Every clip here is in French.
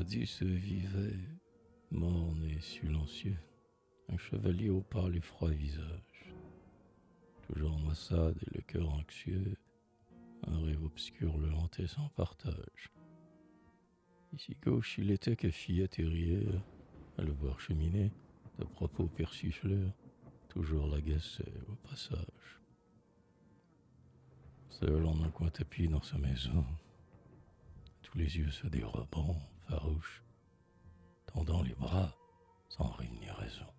Jadis vivait, morne et silencieux, un chevalier au pâle et froid visage, toujours en maussade et le cœur anxieux, un rêve obscur le hantait sans partage. Ici gauche, il était que fillette et rieur, à le voir cheminer, de propos persifleurs, toujours l'agaçait au passage. Seul en un coin tapis dans sa maison, tous les yeux se dérobant, farouches, tendant les bras, sans rime ni raison.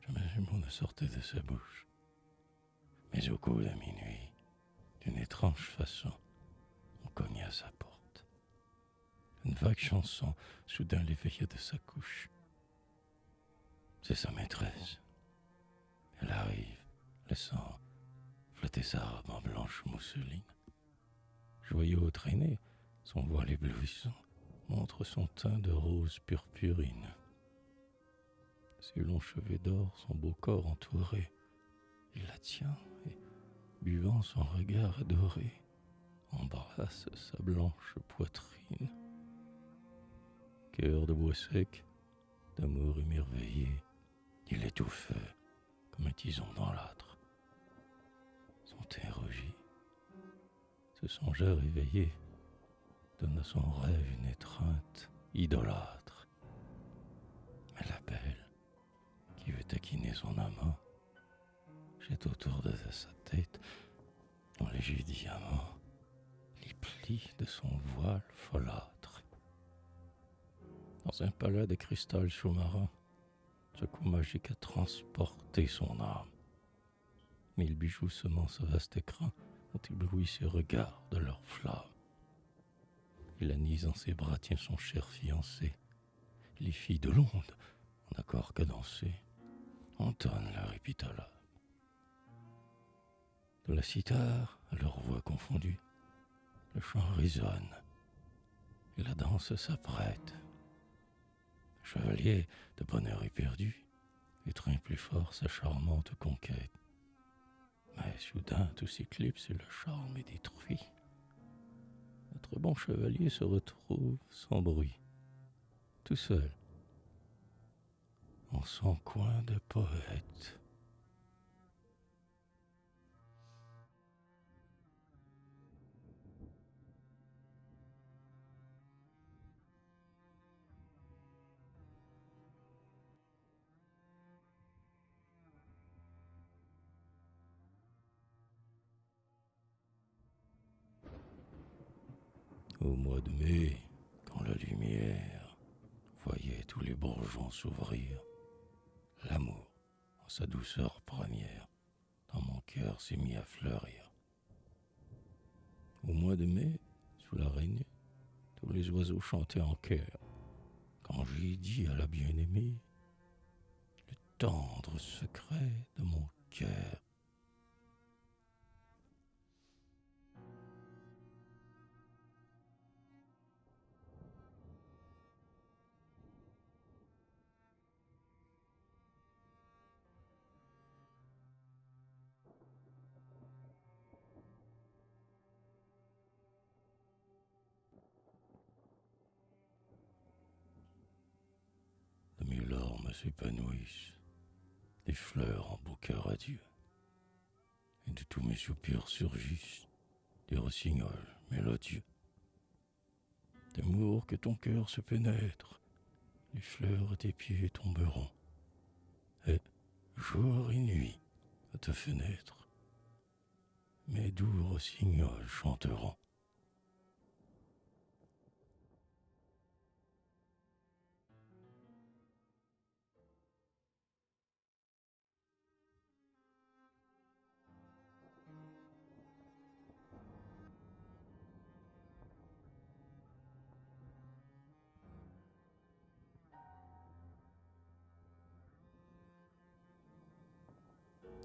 Jamais un mot ne sortait de sa bouche. Mais au coup de minuit, d'une étrange façon, on cognait à sa porte. Une vague chanson soudain l'éveilla de sa couche. C'est sa maîtresse. Elle arrive, laissant flotter sa robe en blanche mousseline. Joyeux traîné, son voile éblouissant montre son teint de rose purpurine. Ses longs cheveux d'or, son beau corps entouré, il la tient et, buvant son regard adoré, embrasse sa blanche poitrine. Cœur de bois sec, d'amour émerveillé, il étouffait comme un tison dans l'âtre. Son teint rougit, ce songeur éveillé donne à son rêve une étreinte idolâtre. Mais la belle, qui veut taquiner son amant, jette autour de sa tête un léger diamant, les plis de son voile folâtre. Dans un palais de cristal sous-marin, ce coup magique a transporté son âme. Mille bijoux semant ce vaste écran ont ébloui ses regards de leur flamme. Et Anis en ses bras tient son cher fiancé. Les filles de l'onde, en accord cadencé, entonnent leur épithalame. De la cithare à leur voix confondue, le chant résonne et la danse s'apprête. Le chevalier, de bonheur éperdu, étreint plus fort sa charmante conquête. Mais soudain tout s'éclipse et le charme est détruit. Notre bon chevalier se retrouve sans bruit, tout seul, en son coin de poète. Au mois de mai, quand la lumière voyait tous les bourgeons s'ouvrir, l'amour, en sa douceur première, dans mon cœur s'est mis à fleurir. Au mois de mai, sous l'araignée, tous les oiseaux chantaient en chœur, quand j'ai dit à la bien-aimée le tendre secret de mon cœur. De mes larmes s'épanouissent des fleurs en beau cœur à Dieu, et de tous mes soupirs surgissent des rossignols mélodieux. D'amour que ton cœur se pénètre, les fleurs à tes pieds tomberont, et jour et nuit à ta fenêtre, mes doux rossignols chanteront.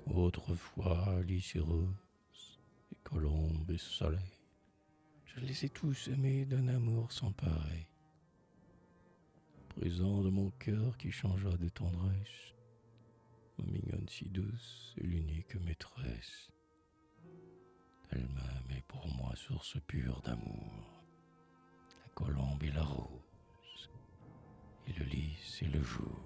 Autrefois, lys et roses, et colombes et soleil, je les ai tous aimés d'un amour sans pareil. Présent de mon cœur qui changea de tendresse, ma mignonne si douce est l'unique maîtresse. Elle-même est pour moi source pure d'amour, la colombe et la rose, le lys et le jour.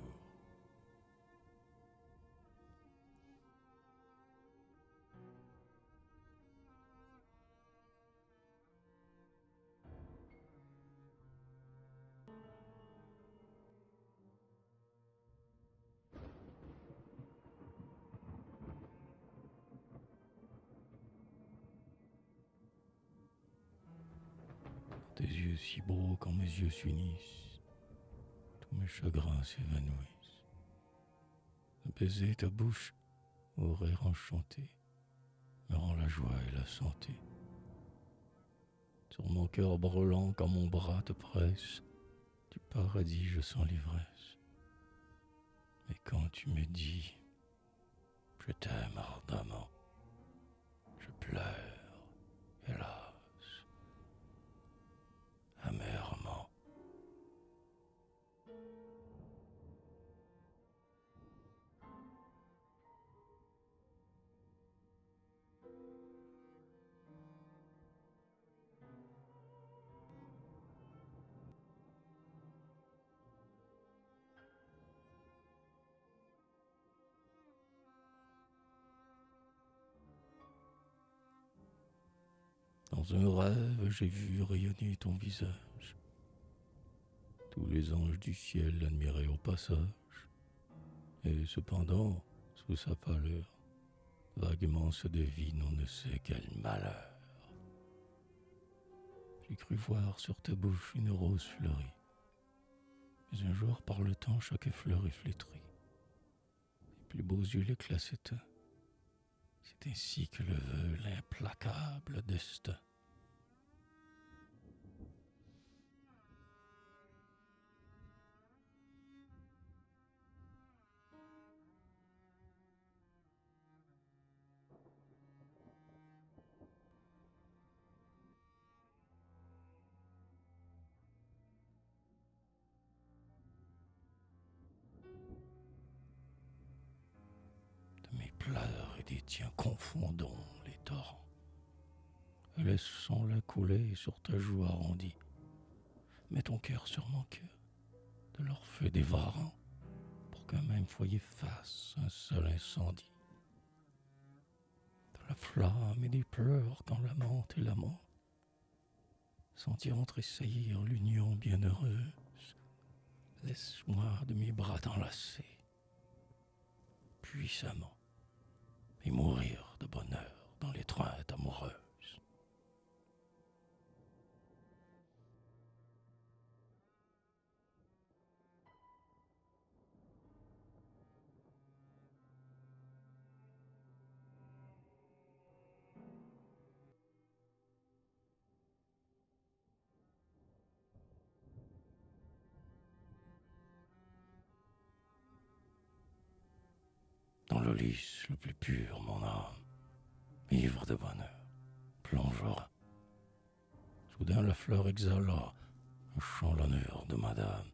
Tes yeux si beaux quand mes yeux s'unissent, tous mes chagrins s'évanouissent. Un baiser ta bouche, au rire enchanté, me rend la joie et la santé. Sur mon cœur brûlant quand mon bras te presse, du paradis je sens l'ivresse. Mais quand tu me dis je t'aime ardemment, je pleure, hélas, amèrement. Dans un rêve, j'ai vu rayonner ton visage. Tous les anges du ciel l'admiraient au passage. Et cependant, sous sa pâleur, vaguement se devine on ne sait quel malheur. J'ai cru voir sur ta bouche une rose fleurie. Mais un jour, par le temps, chaque fleur est flétrie. Les plus beaux yeux l'éclat s'éteint. C'est ainsi que le veut l'implacable destin. De mes pleurs et des tiens confondons les torrents. Et laissons-la couler sur ta joue arrondie. Mets ton cœur sur mon cœur, de leur feu dévorant, pour qu'un même foyer fasse un seul incendie. De la flamme et des pleurs quand l'amante et l'amant sentiront tressaillir l'union bienheureuse. Laisse-moi de mes bras t'enlacer puissamment et mourir de bonheur dans l'étreinte amoureuse. Dans le lys le plus pur, mon âme, ivre de bonheur, plongera. Soudain la fleur exhala un chant l'honneur de madame.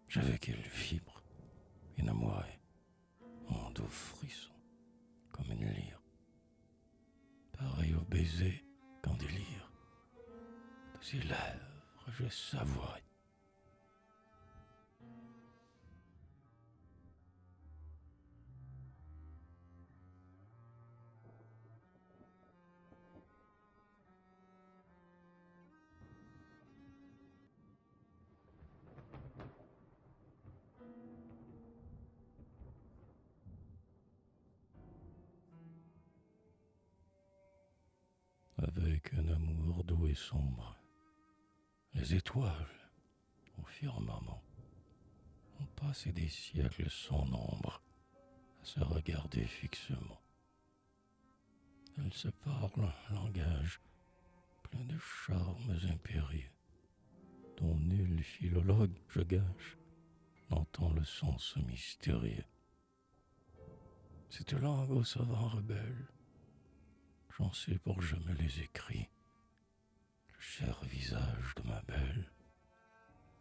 J'avais qu'elle vibre, énamourée, en doux frisson, comme une lyre. Pareil au baiser qu'en délire, de ses lèvres je savourais. Avec un amour doux et sombre, les étoiles au firmament ont passé des siècles sans nombre à se regarder fixement. Elles se parlent un langage plein de charmes impérieux, dont nul philologue, je gâche, n'entend le sens mystérieux. Cette langue aux savants rebelles, j'en sais pour je me les écris. Le cher visage de ma belle,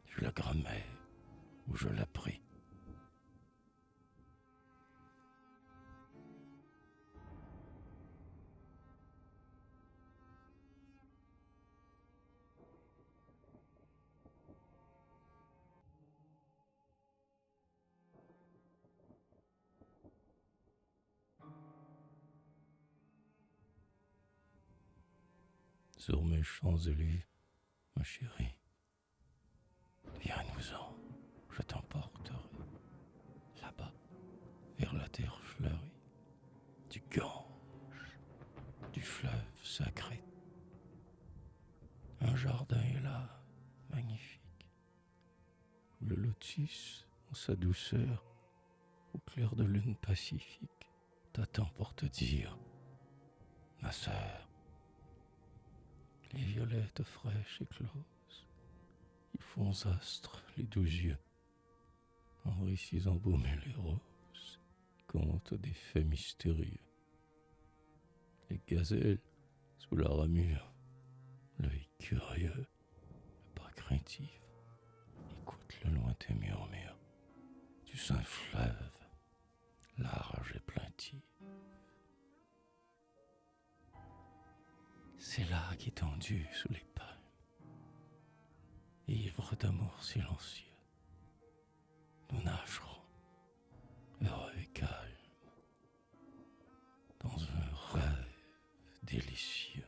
je la grammais ou je la pris. sur mes Champs-Élysées, ma chérie. Viens-nous-en, je t'emporterai, là-bas, vers la terre fleurie, du Gange, du fleuve sacré. Un jardin est là, magnifique, où le lotus, en sa douceur, au clair de lune pacifique, t'attend pour te dire, ma sœur, les violettes fraîches écloses, ils font astres les 12 yeux, en récits embaumés les roses, content des faits mystérieux. Les gazelles, sous la ramure, l'œil curieux, le pas craintif, écoute le lointain murmure du saint fleuve, large et plaintif. C'est là qu'étendu sous les palmes, ivre d'amour silencieux, nous nagerons, heureux et calmes, dans un rêve délicieux.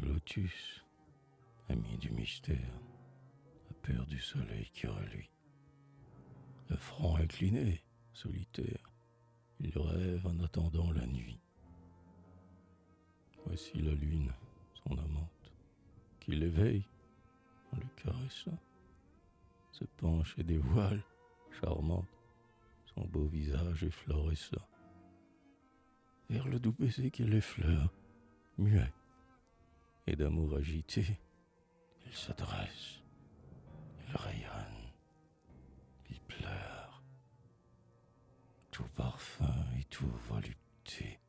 Le lotus, ami du mystère, a peur du soleil qui reluit. Le front incliné, solitaire, il rêve en attendant la nuit. Voici la lune, son amante, qui l'éveille en le caressant, se penche et dévoile, charmante, son beau visage efflorescent. Vers le doux baiser qu'elle effleure, muet et d'amour agité, il se dresse, il rayonne, il pleure, tout parfum et tout volupté.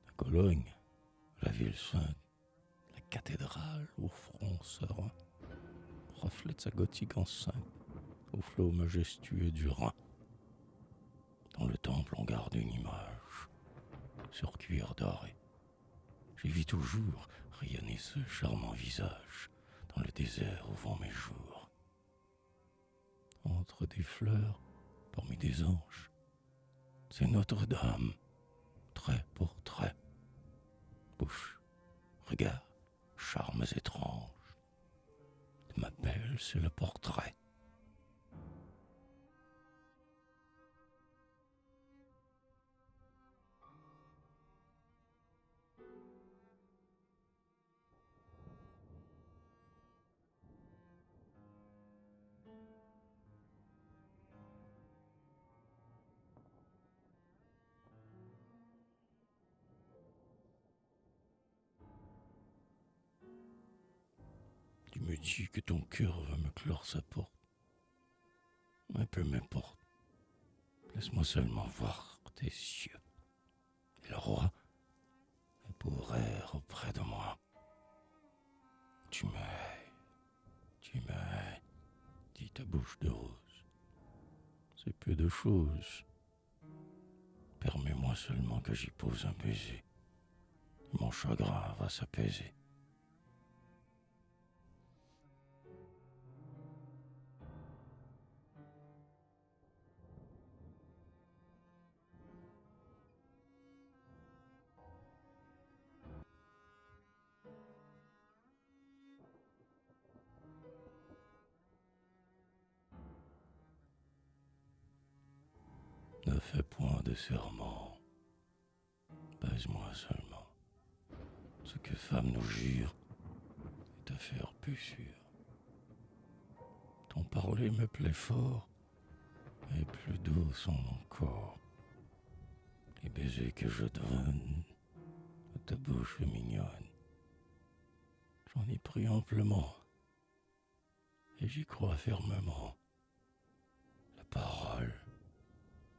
À Cologne, la ville sainte, la cathédrale au front serein, reflète sa gothique enceinte au flot majestueux du Rhin. Dans le temple, on garde une image sur cuir doré. J'y vis toujours rayonner ce charmant visage dans le désert où vont mes jours. Entre des fleurs, parmi des anges, c'est Notre-Dame, trait pour trait. Bouche, regard, charmes étranges. De ma belle, c'est le portrait. Tu me dis que ton cœur va me clore sa porte. Mais peu m'importe. Laisse-moi seulement voir tes yeux. Et le roi est pour rire auprès de moi. Tu me hais, dit ta bouche de rose. C'est peu de choses. Permets-moi seulement que j'y pose un baiser. Et mon chagrin va s'apaiser. Ne fais point de serment. Baise-moi seulement. Ce que femme nous jure est affaire plus sûre. Ton parler me plaît fort, et plus doux sont mon corps. les baisers que je donne à ta bouche mignonne. J'en ai pris amplement, et j'y crois fermement. La parole,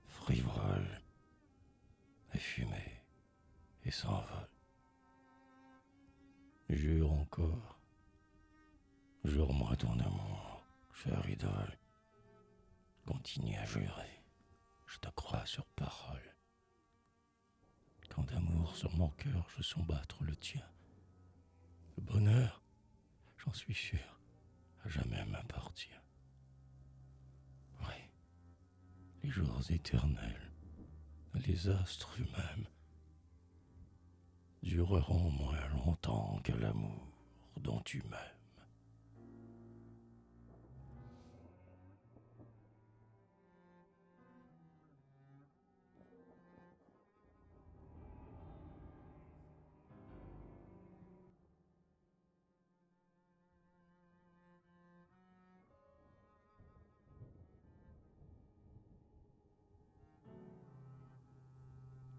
frivole, est fumée et s'envole. Jure encore, jure-moi ton amour, chère idole. Continue à jurer, je te crois sur parole. Quand d'amour sur mon cœur je sens battre le tien, le bonheur, j'en suis sûr, à jamais m'appartient. Oui, les jours éternels, les astres eux-mêmes, dureront moins longtemps que l'amour dont tu m'aimes.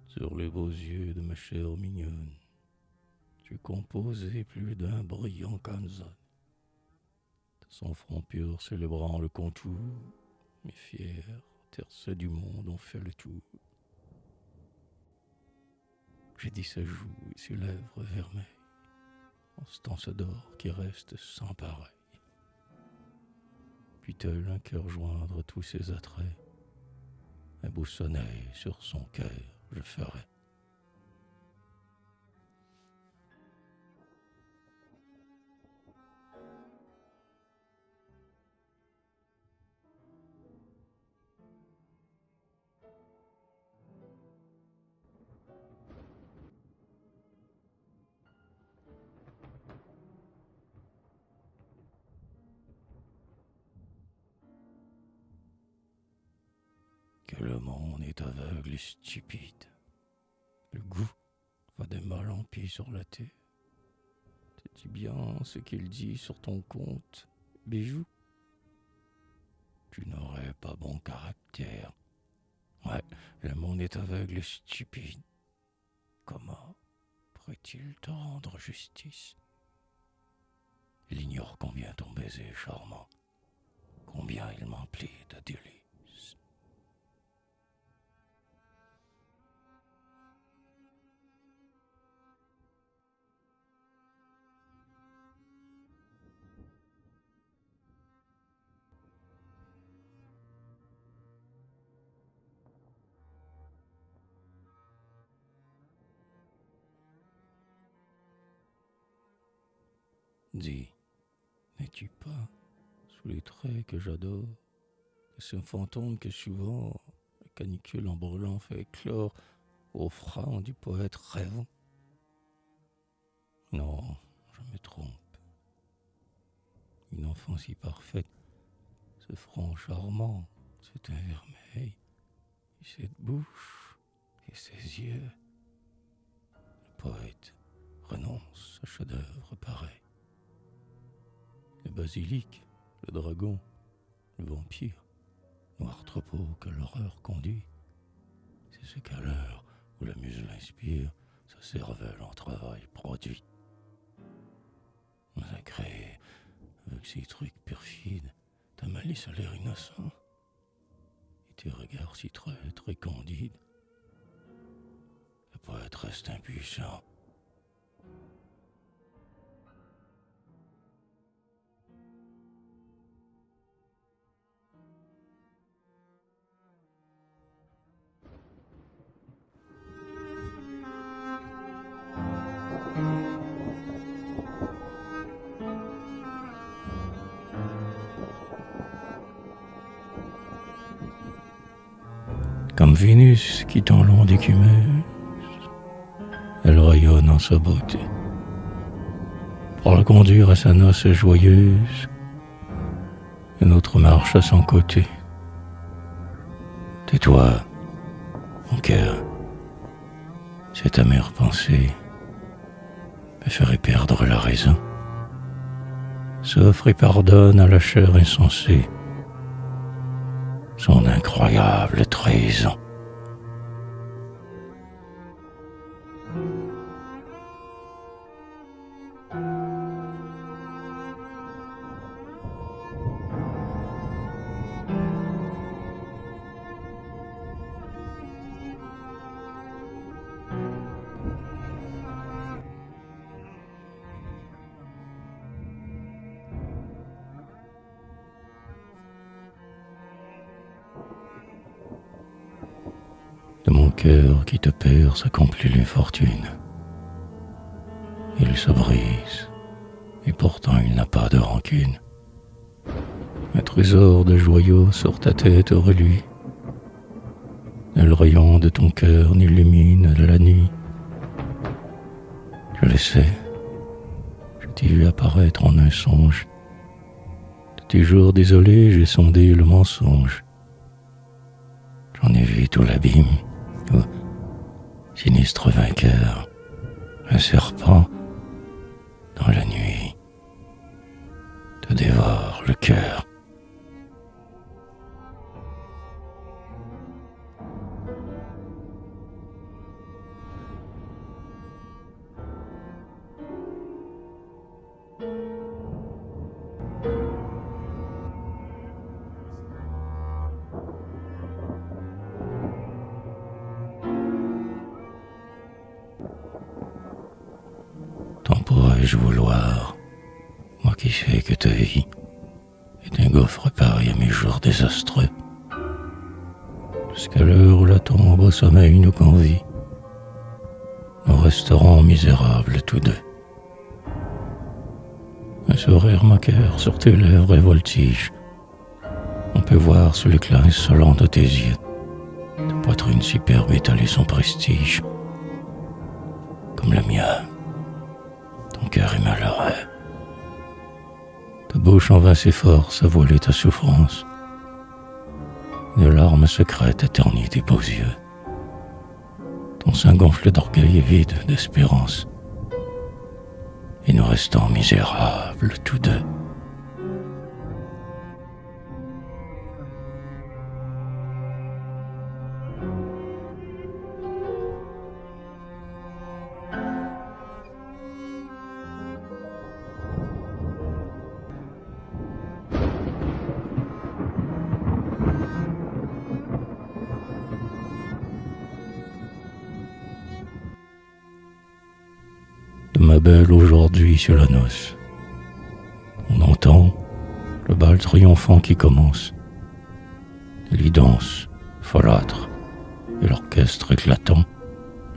Sur les beaux yeux de ma chère mignonne, j'ai composé plus d'un brillant canzone. De son front pur célébrant le contour, mes fiers terces du monde ont fait le tour. J'ai dit ses joues et ses lèvres vermeilles, en ce temps d'or qui reste sans pareil. Puis-elle un cœur joindre tous ses attraits, un beau sonnet sur son cœur je ferai. Que le monde est aveugle et stupide. Le goût va des mal en pis sur la terre. Tu dis bien ce qu'il dit sur ton compte, bijou. Tu n'aurais pas bon caractère. Ouais, le monde est aveugle et stupide. Comment pourrait-il te rendre justice? Il ignore combien ton baiser est charmant, combien il m'emplit de délices. Dis, n'es-tu pas sous les traits que j'adore, de ce fantôme que souvent la canicule en brûlant fait éclore au front du poète rêvant? Non, je me trompe. Une enfant si parfaite, ce front charmant, ce teint vermeil, et cette bouche et ces yeux. Le poète renonce à chef-d'œuvre pareil. Le basilic, le dragon, le vampire, noir troupeau que l'horreur conduit, c'est ce qu'à l'heure où la muse l'inspire, sa cervelle en travail produit. On a créé, avec ces trucs perfides, ta malice à l'air innocent, et tes regards si traîtres et candides. Le poète reste impuissant. Comme Vénus quittant l'onde écumeuse, elle rayonne en sa beauté. Pour la conduire à sa noce joyeuse, une autre marche à son côté. Tais-toi, mon cœur, cette amère pensée me ferait perdre la raison. S'offre et pardonne à la chair insensée son incroyable trahison. cœur qui te perce accomplit les fortunes. Il se brise, et pourtant il n'a pas de rancune. Un trésor de joyaux sur ta tête reluit. Le rayon de ton cœur n'illumine la nuit. Je le sais, je t'ai vu apparaître en un songe. De tes jours désolés, j'ai sondé le mensonge. J'en ai vu tout l'abîme, oh, sinistre vainqueur, un serpent dans la nuit te dévore le cœur. T'en pourrais-je vouloir, moi qui sais que ta vie est un gouffre pareil à mes jours désastreux, jusqu'à l'heure où la tombe au sommeil nous convie, nous resterons misérables tous deux. Un sourire moqueur sur tes lèvres et voltige, on peut voir sous l'éclat insolent de tes yeux, ta poitrine superbe étaler son prestige, comme le mien. Ton cœur est malheureux. Ta bouche en vain s'efforce à voiler ta souffrance. Une larme secrète éternit tes beaux yeux. Ton sein gonflé d'orgueil est vide d'espérance. Et nous restons misérables tous deux. De ma belle aujourd'hui sur la noce, on entend le bal triomphant qui commence. Les danses folâtres et l'orchestre éclatant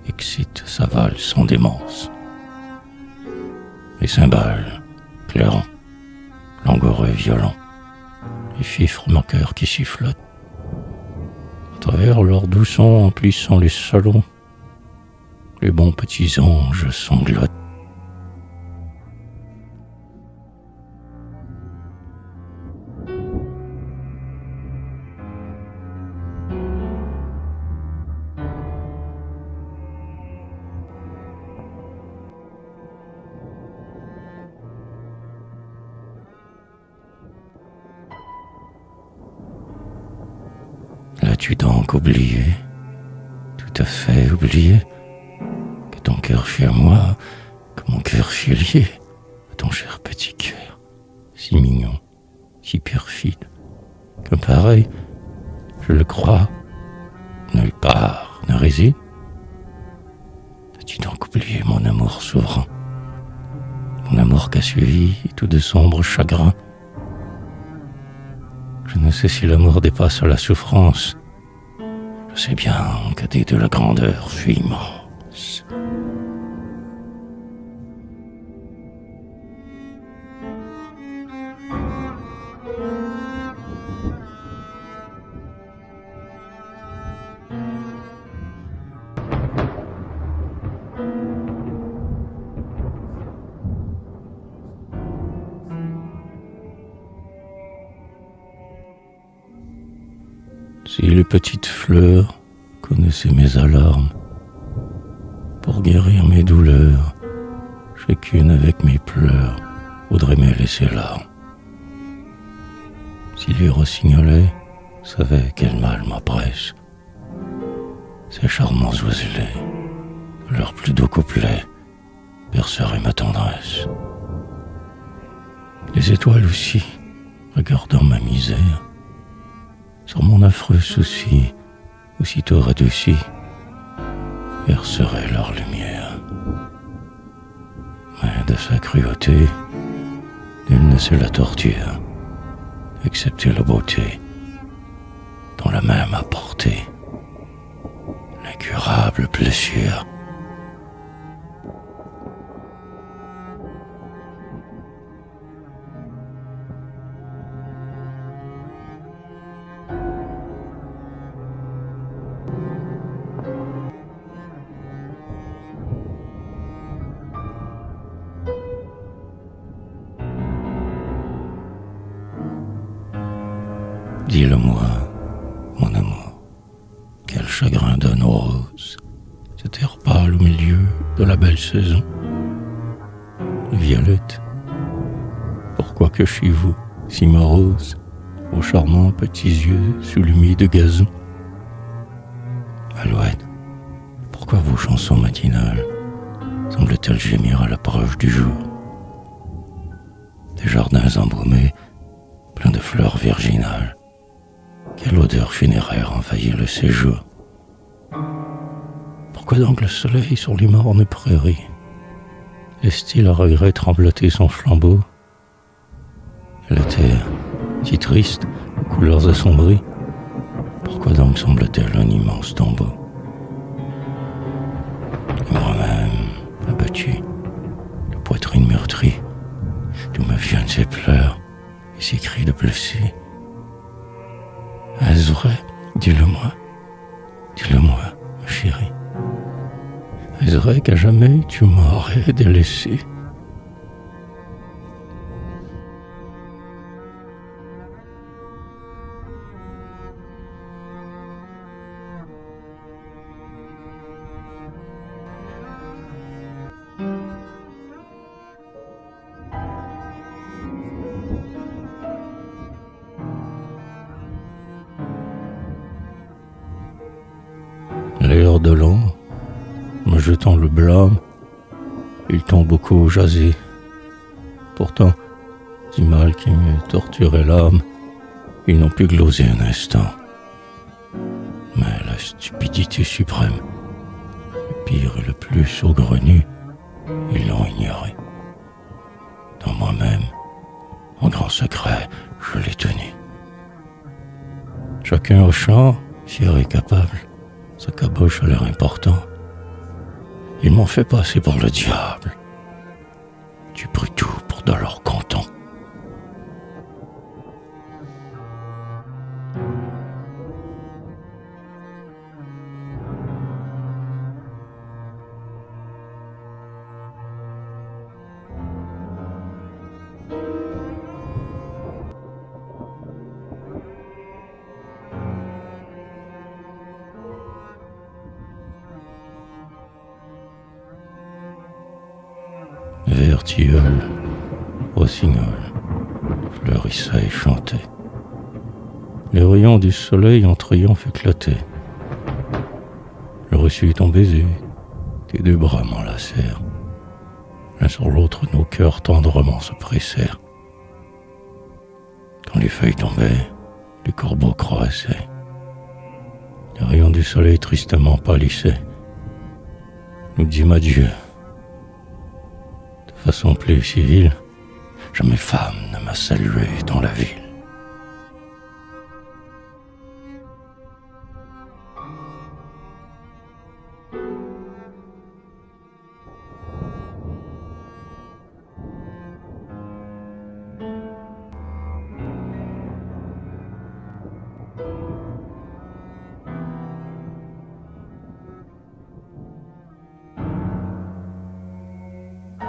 excite sa valse en démence. Les cymbales clairant, langoureux violents, les fifres moqueurs qui sifflotent. À travers leurs doux sons emplissant les salons, les bons petits anges sanglotent. L'as-tu donc oublié, tout à fait oublié, que ton cœur fut à moi, que mon cœur fut lié à ton cher petit cœur, si mignon, si perfide, que pareil, je le crois, nulle part ne réside? As-tu donc oublié mon amour souverain, mon amour qu'a suivi tout de sombres chagrins? Je ne sais si l'amour dépasse la souffrance. Je sais bien que dès de la grandeur fut immense. Si les petites fleurs connaissaient mes alarmes, pour guérir mes douleurs, chacune avec mes pleurs voudrait me laisser larmes. Si les rossignols savaient quel mal m'oppresse, ces charmants oiselets, de leurs plus doux couplets, berceraient ma tendresse. Les étoiles aussi, regardant ma misère, sur mon affreux souci, aussitôt radouci, verseraient leur lumière. Mais de sa cruauté, nul ne sait la torture, excepté la beauté, dont la même a porté incurable blessure. Dis-le-moi, mon amour, quel chagrin donne aux roses cette terre pâle au milieu de la belle saison. Violette, pourquoi que chez vous, si morose, vos charmants petits yeux sous l'humide gazon? Alouette, pourquoi vos chansons matinales semblent-elles gémir à l'approche du jour? Des jardins embaumés, pleins de fleurs virginales, quelle odeur funéraire envahit le séjour? Pourquoi donc le soleil sur les mornes prairies laisse-t-il à regret trembloter son flambeau? Et la terre, si triste, aux couleurs assombries, pourquoi donc semble-t-elle un immense tombeau? Et moi-même, abattu, la poitrine meurtrie, d'où me viennent ces pleurs et ces cris de blessés. Est-ce vrai? Dis-le-moi, ma chérie. Est-ce vrai qu'à jamais tu m'aurais délaissé? L'air de l'an, me jetant le blâme, ils t'ont beaucoup jasé. Pourtant, du mal qui me torturait l'âme, ils n'ont pu gloser un instant. Mais la stupidité suprême, le pire et le plus saugrenu, ils l'ont ignoré. Dans moi-même, en grand secret, je l'ai tenu. Chacun au champ, fier et capable, sa caboche a l'air important. Ils m'ont fait passer pour le diable. Tu pris tout pour de leur content. Vert tilleul, rossignol, fleurissait et chantait. Les rayons du soleil en triomphe éclataient. Je reçus ton baiser, tes deux bras m'enlacèrent. L'un sur l'autre, nos cœurs tendrement se pressèrent. Quand les feuilles tombaient, les corbeaux croissaient. Les rayons du soleil tristement pâlissaient. Nous dîmes adieu. De façon plus civile, jamais femme ne m'a salué dans la ville.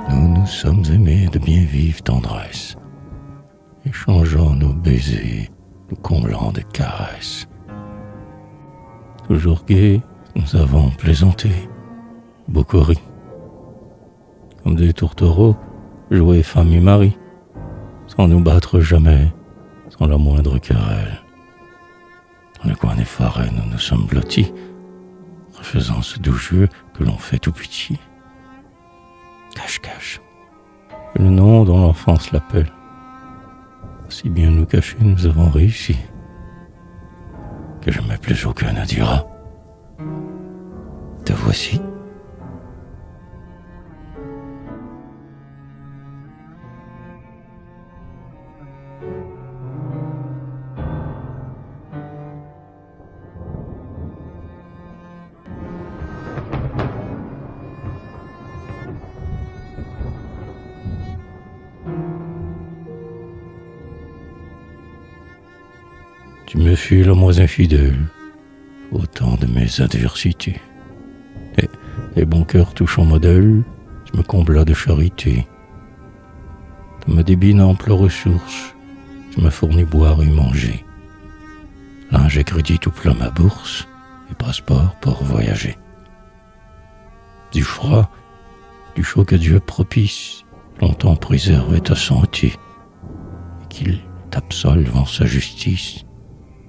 Nous sommes aimés de bien vive tendresse, échangeant nos baisers, nous comblant de caresses. Toujours gais, nous avons plaisanté, beaucoup ri. Comme des tourtereaux, jouer femme et mari, sans nous battre jamais, sans la moindre querelle. Dans le coin des forêts, nous nous sommes blottis, refaisant ce doux jeu que l'on fait tout petit. Cache-cache, le nom dont l'enfance l'appelle. Si bien nous cacher, nous avons réussi, que jamais plus aucun ne dira. Te voici. Tu me fus le moins infidèle au temps de mes adversités. Et les bons cœurs touchant modèle, tu me comblas de charité. De ma débine ample ressource, tu m'as fourni boire et manger. Linge et crédit tout plein ma bourse, et passeport pour voyager. Du froid, du chaud que Dieu propice, longtemps préservait ta santé, et qu'il t'absolve en sa justice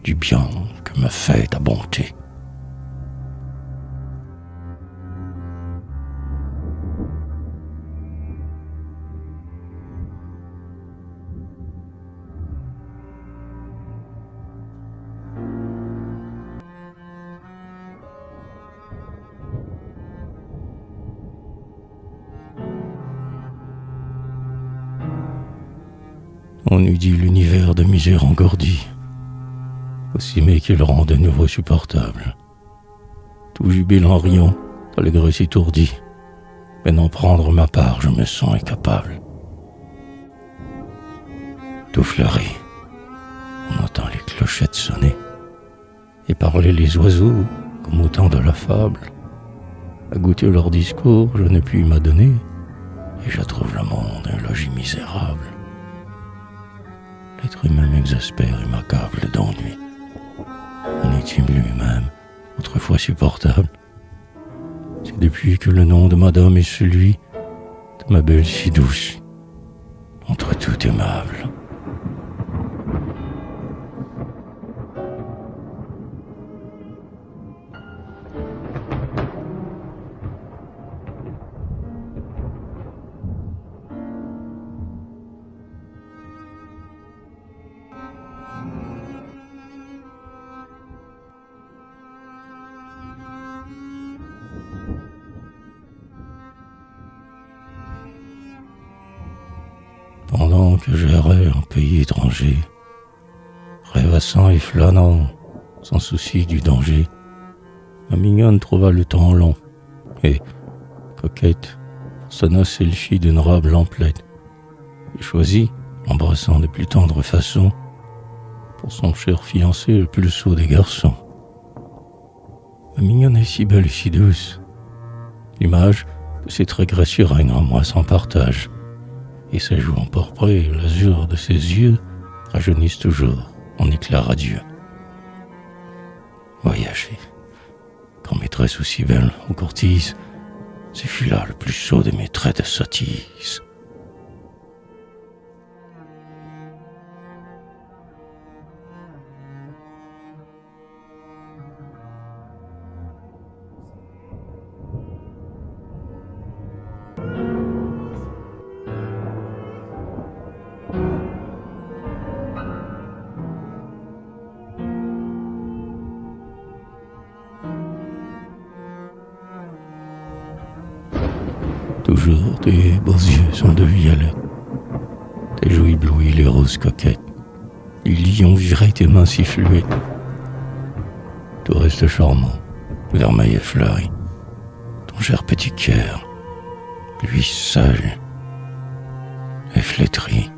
du bien que me fait ta bonté. On eût dit l'univers de misère engourdie, aussi mais qu'il rend de nouveau supportable. Tout jubilant riant, allégresse étourdi, mais n'en prendre ma part, je me sens incapable. Tout fleuri, on entend les clochettes sonner, et parler les oiseaux comme au temps de la fable. À goûter leur discours, je ne puis m'adonner, et je trouve le monde un logis misérable. L'être humain m'exaspère et m'accable d'ennui. En est-il lui-même, autrefois supportable? C'est depuis que le nom de madame est celui de ma belle si douce, entre tout aimable. Pendant que j'errais en pays étranger, rêvassant et flânant, sans souci du danger, ma mignonne trouva le temps long, et, coquette, sa noce elle fit d'une robe l'emplette, et choisit, l'embrassant de plus tendre façon, pour son cher fiancé le plus sot des garçons. Ma mignonne est si belle et si douce, l'image de ses traits gracieux règne en moi sans partage, et ses joues emporprées et l'azur de ses yeux rajeunissent toujours en éclat radieux. Voyager, quand maîtresse aussi belle aux courtises, ce fut là le plus sot de mes traits de sottise. Toujours tes beaux yeux sont de violet, tes joues éblouies les roses coquettes, les lions viraient tes mains si fluettes. Tout reste charmant, vermeil et fleuri, ton cher petit cœur, lui seul, est flétri.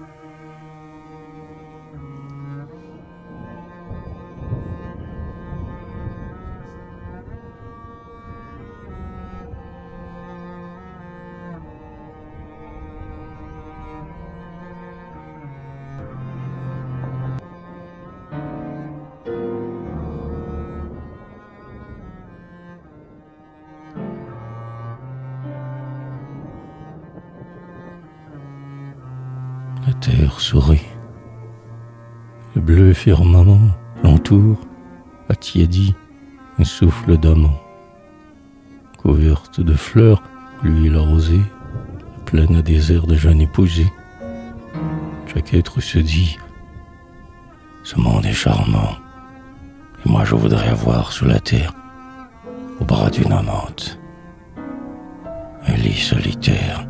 La terre sourit. Le bleu firmament l'entoure, attiédi, un souffle d'amant. Couverte de fleurs, lui la rosée, la plaine à désert de jeune épousée. Chaque être se dit, ce monde est charmant, et moi je voudrais avoir sous la terre, au bras d'une amante, un lit solitaire.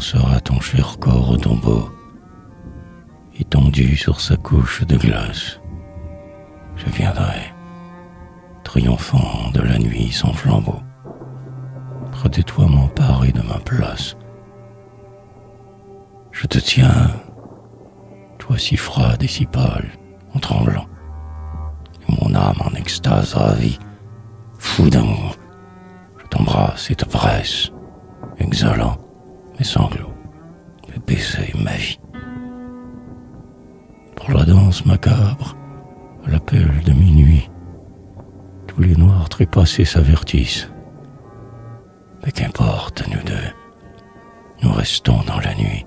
sera ton cher corps au tombeau, étendu sur sa couche de glace. Je viendrai, triomphant de la nuit sans flambeau, près de toi m'emparer de ma place. Je te tiens, toi si froide et si pâle, en tremblant, et mon âme en extase ravie, fou d'amour, je t'embrasse et te presse, exhalant mes sanglots, mes baisers, ma vie. Pour la danse macabre, à l'appel de minuit, tous les noirs trépassés s'avertissent. Mais qu'importe, nous deux, nous restons dans la nuit,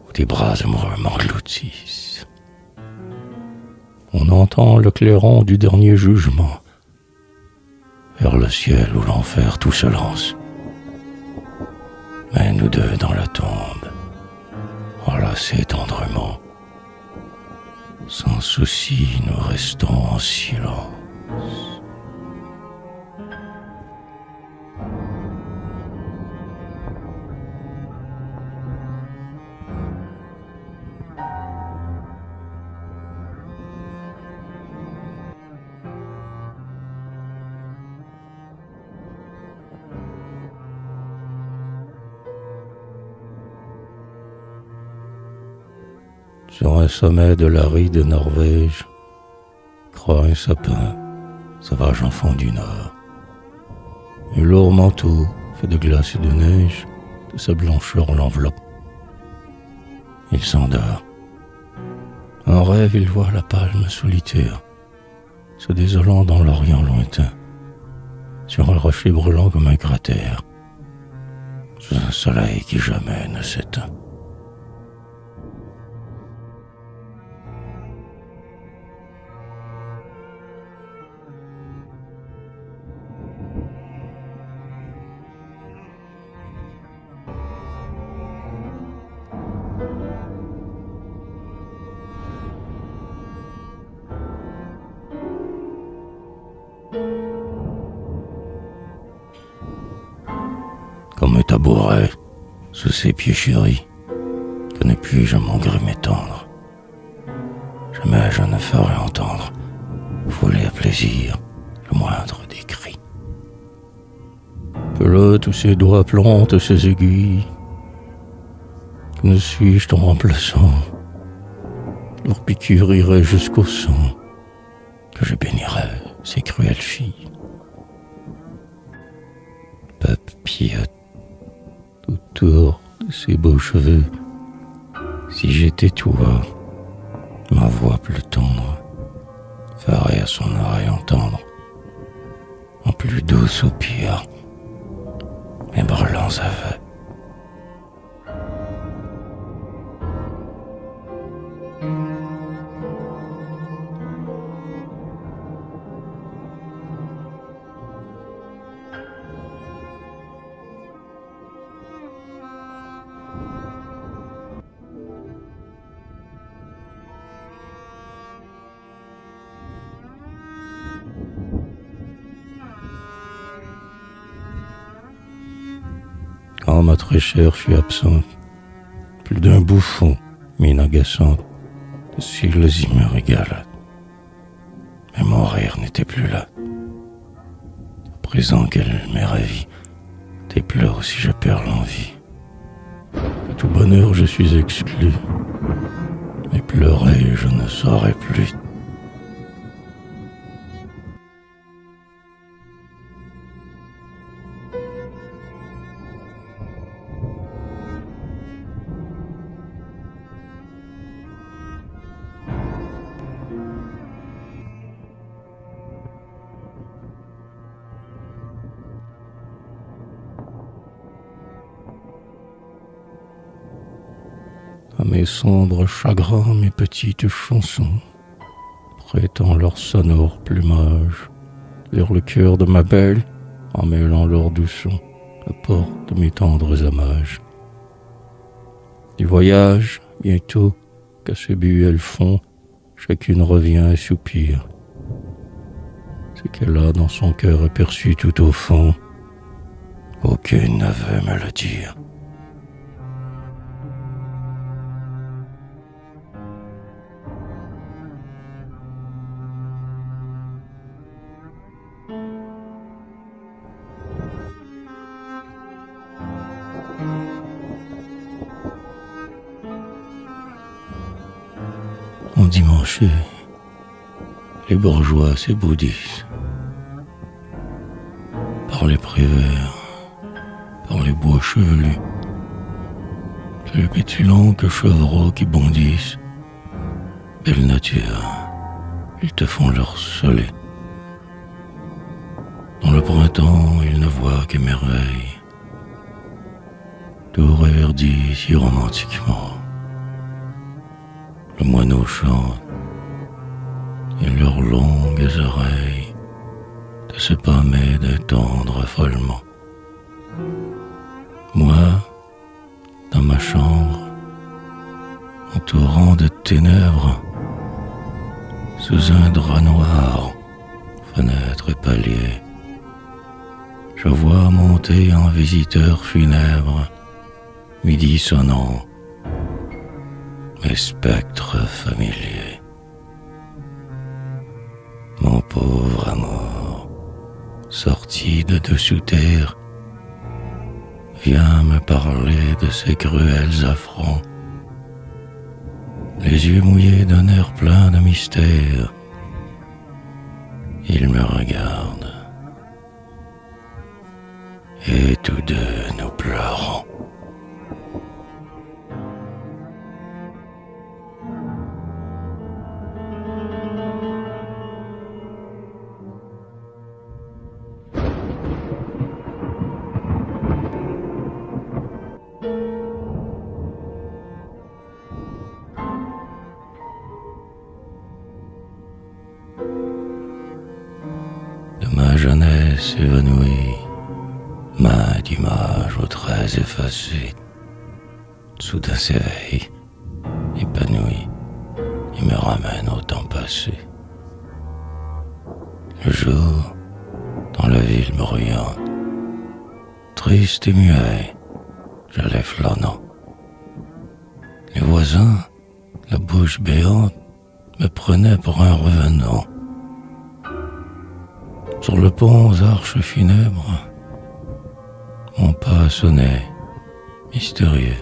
où tes bras amoureux m'engloutissent. On entend le clairon du dernier jugement, vers le ciel où l'enfer tout se lance. Mais nous deux dans la tombe, enlacés tendrement, sans souci, nous restons en silence. Sur un sommet de la rue de Norvège, croît un sapin, sauvage enfant du Nord. Un lourd manteau, fait de glace et de neige, de sa blancheur l'enveloppe. Il s'endort. En rêve, il voit la palme solitaire, se désolant dans l'Orient lointain, sur un rocher brûlant comme un cratère, sous un soleil qui jamais ne s'éteint. Comme un tabouret, sous ses pieds chéris, que ne puis-je mon gré m'étendre. Jamais je ne ferai entendre, foulé à plaisir, le moindre des cris. Pelote tous ses doigts plantent ses aiguilles. Que ne suis-je ton remplaçant? Leur piqûre irait jusqu'au sang, que je bénirais ces cruelles filles. Peuple pieux, autour de ses beaux cheveux, si j'étais toi, ma voix plus tendre ferait à son oreille entendre, en plus doux soupir, mes brûlants aveux. Quand ma très chère fut absente, plus d'un bouffon, mine agaçante, de cils y me régala. Mais mon rire n'était plus là. À présent qu'elle m'est ravie, tes pleurs si je perds l'envie. De tout bonheur je suis exclu, mais pleurer je ne saurais plus. À mes sombres chagrins, mes petites chansons, prêtant leur sonore plumage vers le cœur de ma belle, en mêlant leur doux son, apportent mes tendres hommages. Du voyage, bientôt, qu'à ce but elles font, chacune revient et soupire. Ce qu'elle a dans son cœur aperçu tout au fond, aucune ne veut me le dire. endimanchés, les bourgeois s'éboudissent. Par les prés verts, par les bois chevelus, c'est les pétulants que chevreaux qui bondissent. Belle nature, ils te font leur soleil. Dans le printemps, ils ne voient que merveilles. Tout reverdit si romantiquement. Le moineau chante, et leurs longues oreilles de se pâmer d'étendre follement. Moi, dans ma chambre, entourant de ténèbres, sous un drap noir, fenêtre et palier, je vois monter en visiteur funèbre, midi sonnant, mes spectres familiers. Mon pauvre amour, sorti de dessous terre, vient me parler de ses cruels affronts, les yeux mouillés d'un air plein de mystère. Il me regarde, et tous deux nous pleurons. De ma jeunesse évanouie, main d'image aux traits effacés, soudain s'éveille, épanoui, et me ramène au temps passé. Le jour, dans la ville bruyante, triste et muet, j'allais flânant. Les voisins, la bouche béante, me prenaient pour un revenant. Sur le pont aux arches funèbres, mon pas sonnait, mystérieux.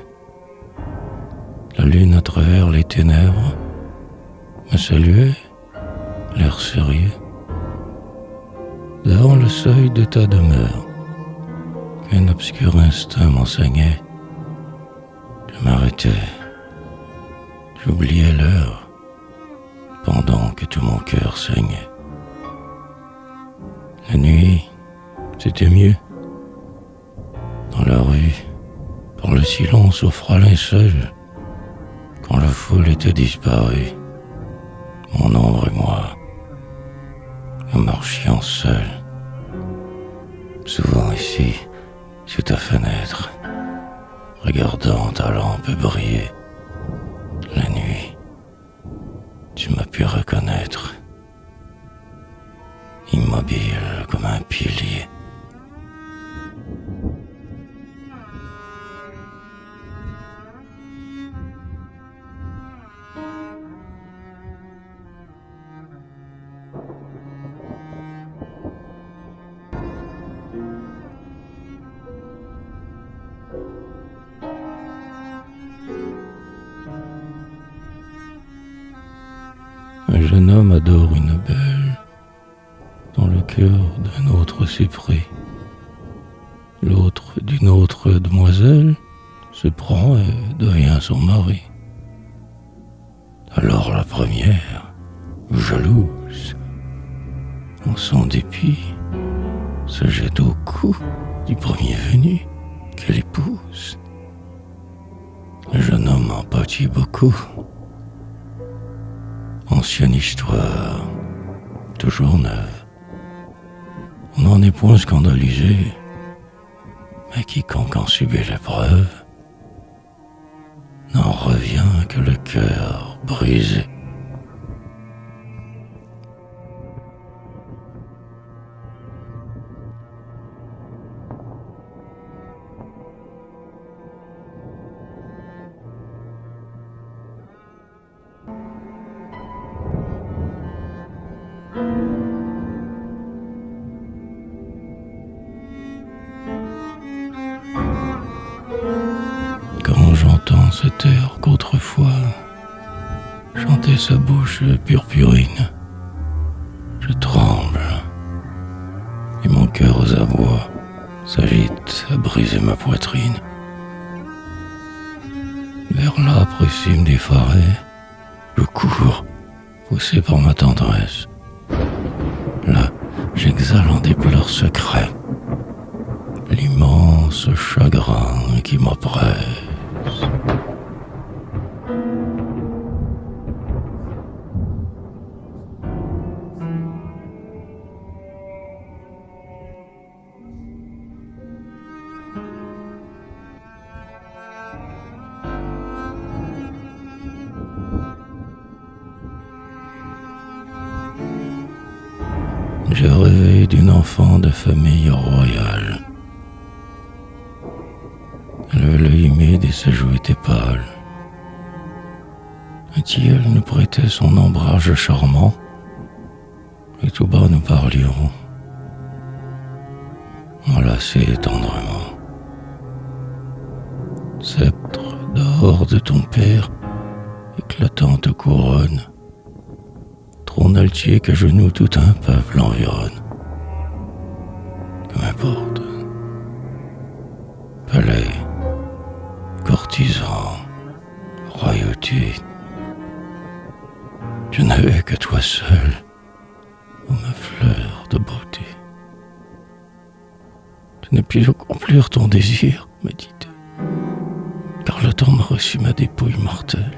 La lune à travers les ténèbres me saluait, l'air sérieux. Devant le seuil de ta demeure, qu'un obscur instinct m'enseignait, je m'arrêtais, j'oubliais l'heure, pendant que tout mon cœur saignait. La nuit, c'était mieux. Dans la rue, par le silence au frelin seul, quand la foule était disparue, mon ombre et moi, nous marchions seuls. Souvent ici, sous ta fenêtre, regardant ta lampe briller, la nuit, tu m'as pu reconnaître, immobile comme un pilier. Un jeune homme adore une belle, dans le cœur d'un autre cyprès. L'autre d'une autre demoiselle se prend et devient son mari. Alors la première, jalouse, en son dépit, se jette au cou du premier venu qu'elle épouse. Le jeune homme en pâtit beaucoup. Ancienne histoire, toujours neuve. On n'en est point scandalisé, mais quiconque en subit l'épreuve n'en revient que le cœur brisé. Quand j'entends cet air qu'autrefois j'entendais sentais sa bouche purpurine. Je tremble, et mon cœur aux abois s'agite à briser ma poitrine. Vers l'âpre cime des forêts, je cours, poussé par ma tendresse. Là, j'exhale en des pleurs secrets l'immense chagrin qui m'oppresse. J'ai rêvé d'une enfant de famille royale. Elle avait l'œil humide et sa joue était pâle. Un tilleul nous prêtait son ombrage charmant, et tout bas nous parlions, enlacés tendrement. Sceptre d'or de ton père, éclatante couronne, trône altier qu'à genoux tout un peuple environne. Que m'importe. Palais, courtisans, royauté. Je n'avais que toi seul, ô ma fleur de beauté. Je ne puis accomplir ton désir, me dit-elle, car le temps m'a reçu ma dépouille mortelle.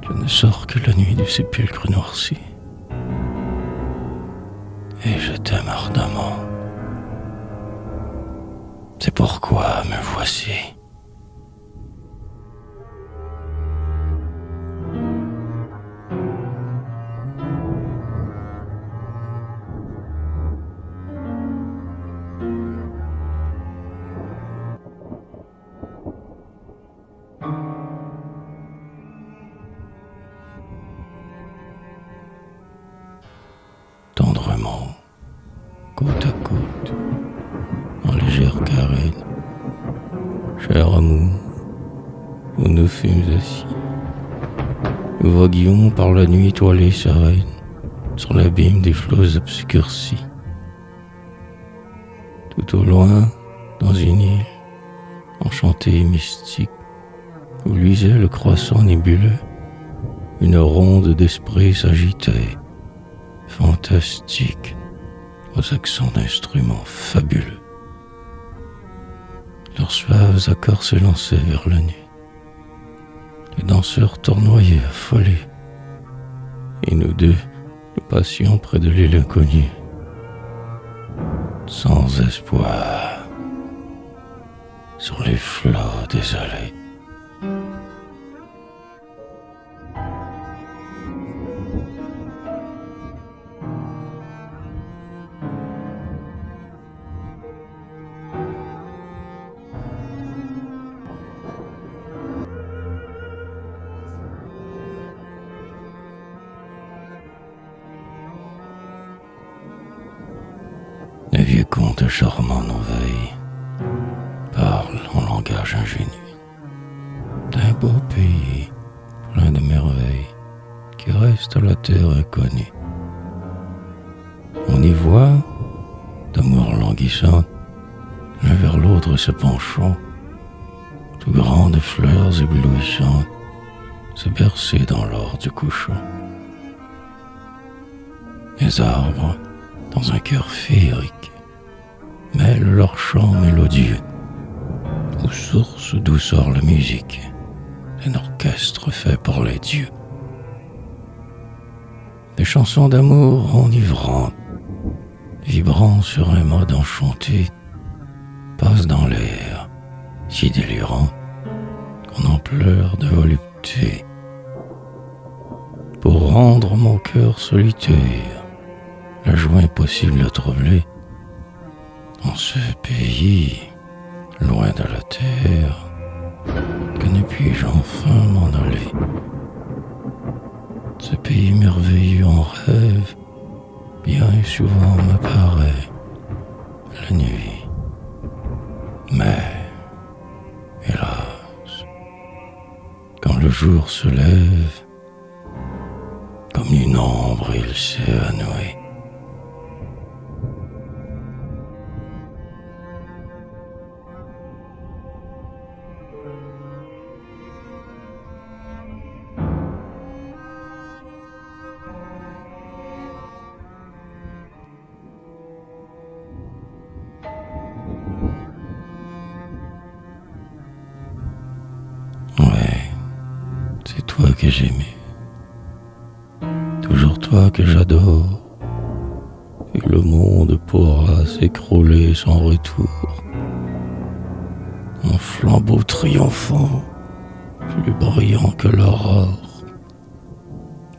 Je ne sors que la nuit du sépulcre noirci, et je t'aime ardemment. C'est pourquoi me voici. Tendrement, côte à côte, en légère carène, cher amour, où nous fûmes assis, nous voguions par la nuit étoilée sereine, sur l'abîme des flots obscurcis. Tout au loin, dans une île, enchantée et mystique, où luisait le croissant nébuleux, une ronde d'esprits s'agitait, fantastique, aux accents d'instruments fabuleux. Leurs suaves accords s'élançaient vers la nuit. Les danseurs tournoyaient affolés, et nous deux, nous passions près de l'île inconnue, sans espoir, sur les flots désolés. Les vieux contes charmants nous veillent, parlent en langage ingénu d'un beau pays plein de merveilles qui reste à la terre inconnue. On y voit, d'amour languissant, l'un vers l'autre se penchant, tout grandes fleurs éblouissantes se bercer dans l'or du couchant. Les arbres, dans un cœur féerique, mêlent leurs chants mélodieux aux sources d'où sort la musique d'un orchestre fait par les dieux. Des chansons d'amour enivrantes, vibrant sur un mode enchanté, passent dans l'air, si délirant qu'on en pleure de volupté. Pour rendre mon cœur solitaire la joie impossible à troubler, en ce pays, loin de la terre, que ne puis-je enfin m'en aller? Ce pays merveilleux en rêve, bien souvent m'apparaît la nuit. Mais, hélas, Quand le jour se lève, comme une ombre, il s'évanouit. Ouais, c'est toi que j'aimais. Toujours toi que j'adore. Et le monde pourra s'écrouler sans retour. Un flambeau triomphant, plus brillant que l'aurore.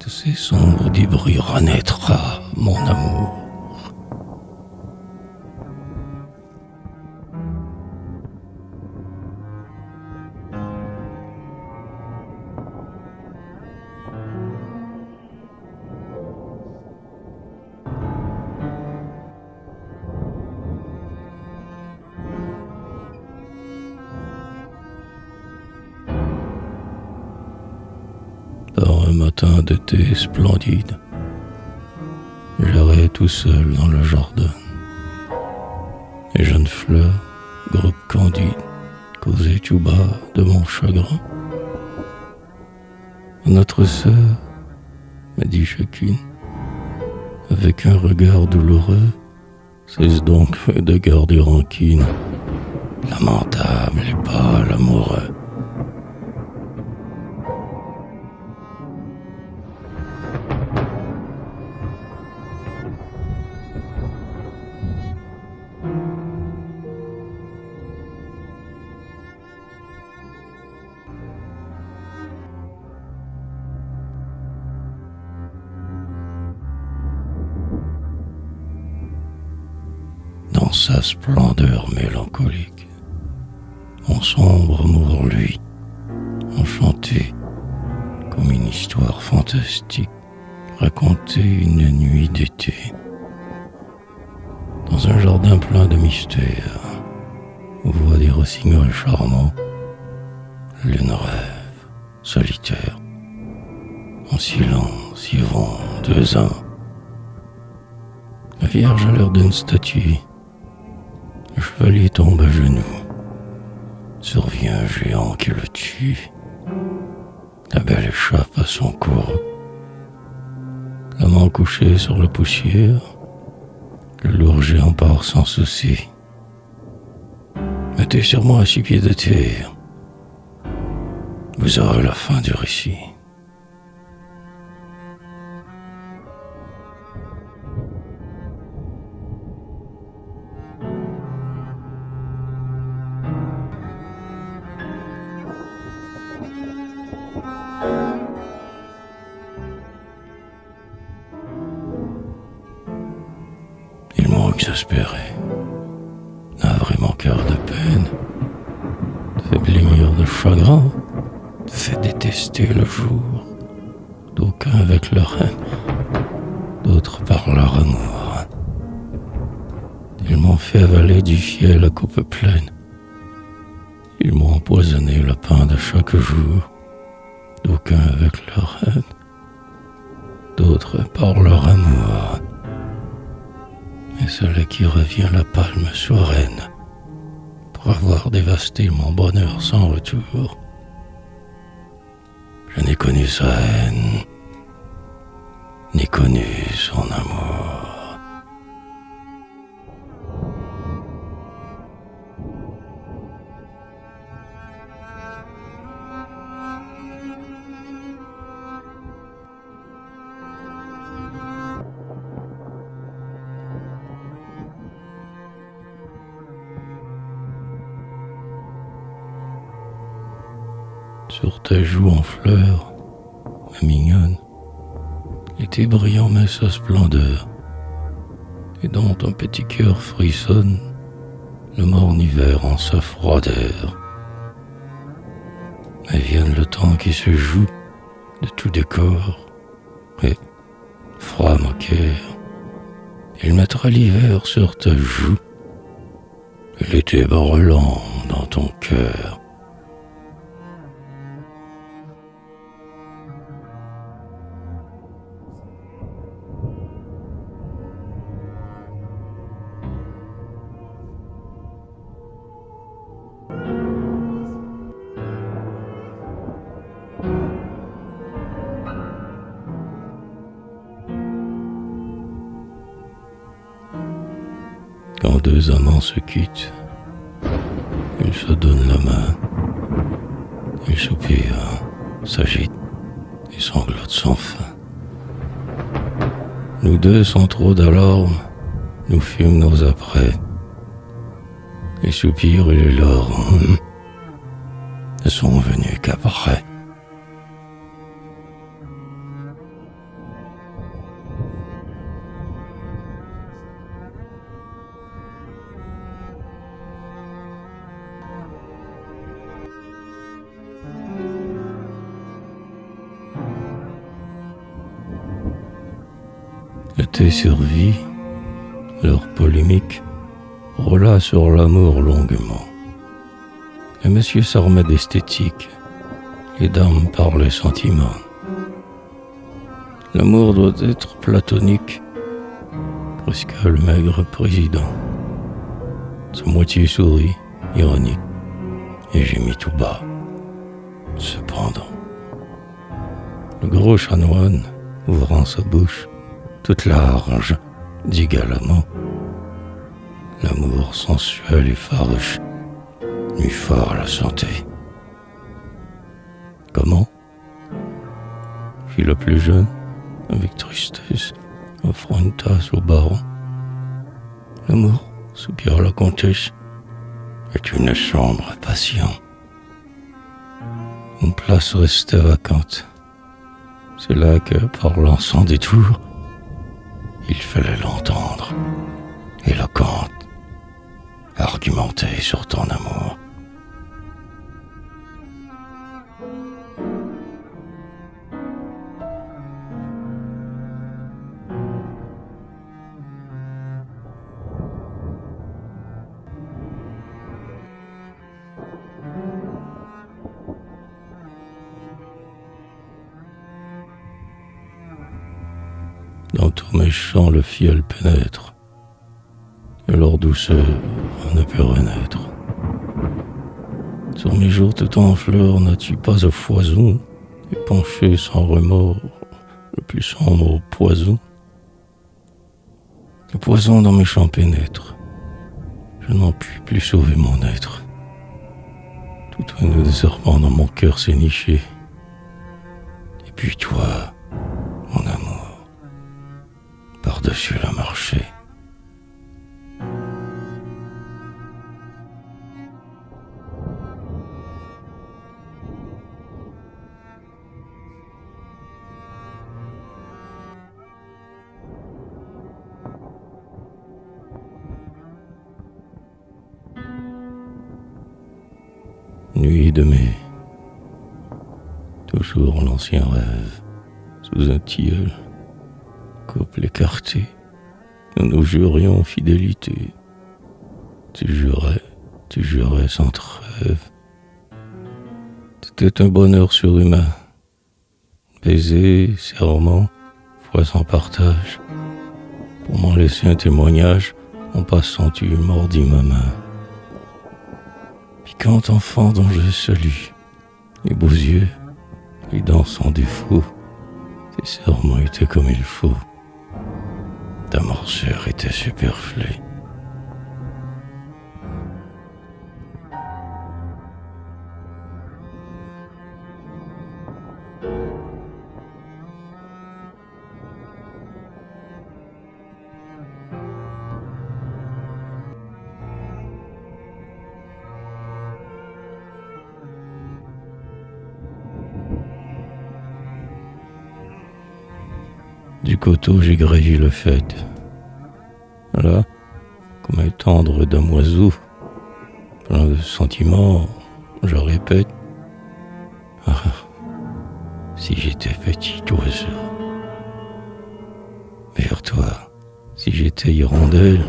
De ces sombres débris renaîtra mon amour. Par un matin d'été splendide, j'errais tout seul dans le jardin. Les jeunes fleurs, groupe candide, causaient tout bas de mon chagrin. Notre sœur, m'a dit chacune, avec un regard douloureux, cesse donc de garder rancune, lamentable et pâle amoureux. Dans sa splendeur mélancolique, mon sombre amour, lui, enchanté comme une histoire fantastique, racontait une nuit d'été. Dans un jardin plein de mystères, où voient des rossignols charmants, la lune rêve, solitaire, en silence y vont deux ans. La Vierge a l'air d'une statue. Le chevalier tombe à genoux. Survient un géant qui le tue. La belle échappe à son courroux. L'amant couché sur la poussière, le lourd géant part sans souci. Mettez sur moi 6 pieds de terre. Vous aurez la fin du récit. Ils m'ont exaspéré, navré mon cœur de peine, fait blêmir de chagrin, fait détester le jour, d'aucuns avec leur haine, d'autres par leur amour. Ils m'ont fait avaler du fiel à coupe pleine, ils m'ont empoisonné le pain de chaque jour, d'aucuns avec leur haine, d'autres par leur amour. Et c'est là qui revient la palme souveraine, pour avoir dévasté mon bonheur sans retour. Je n'ai connu sa haine, ni connu son amour. Sur tes joues en fleurs, ma mignonne, l'été brillant met sa splendeur, et dans ton petit cœur frissonne le morne hiver en sa froideur. Mais vienne le temps qui se joue de tout décor, et, froid moqueur, il mettra l'hiver sur ta joue, et l'été brûlant dans ton cœur. quand deux amants se quittent, ils se donnent la main, ils soupirent, s'agitent et sanglotent sans fin. Nous deux, sans trop d'alarme, nous fûmes nos après. Les soupirs et les larmes ne sont venus qu'après. L'été survit, leur polémique roula sur l'amour longuement. Les messieurs s'armaient d'esthétique, les dames parlaient sentiment. L'amour doit être platonique, presque le maigre président. Sa moitié sourit, ironique, et gémit tout bas. Cependant, le gros chanoine, ouvrant sa bouche, toute large, dit galamment: l'amour sensuel et farouche nuit fort à la santé. Comment? Fit le plus jeune, avec tristesse, offrant une tasse au baron. L'amour, soupira la comtesse, est une sombre passion. Une place restait vacante. C'est là que, parlant sans détour, il fallait l'entendre, éloquente, argumenter sur ton amour. Dans tous mes chants le fiel pénètre, et leur douceur ne peut renaître. Sur mes jours tout en fleurs, n'as-tu pas à foison épanché sans remords le plus sombre poison? Le poison dans mes chants pénètre, je n'en puis plus sauver mon être. Tout un nœud de serpent dans mon cœur s'est niché. Et puis toi, mon amour, par-dessus le marché. Nuit de mai, toujours l'ancien rêve, sous un tilleul, couple écarté, nous nous jurions fidélité. Tu jurais sans trêve. C'était un bonheur surhumain, baiser, serment, foi sans partage. Pour m'en laisser un témoignage, en passant tu mordis ma main. Piquant enfant dont je salue, les beaux yeux, les dents sans défaut, tes serments étaient comme il faut. Ta morsure était superflue. Du coteau j'ai gravi le faîte. Là, comme un tendre damoiseau, plein de sentiments, je répète: ah, si j'étais petit oiseau. Vers toi, si j'étais hirondelle,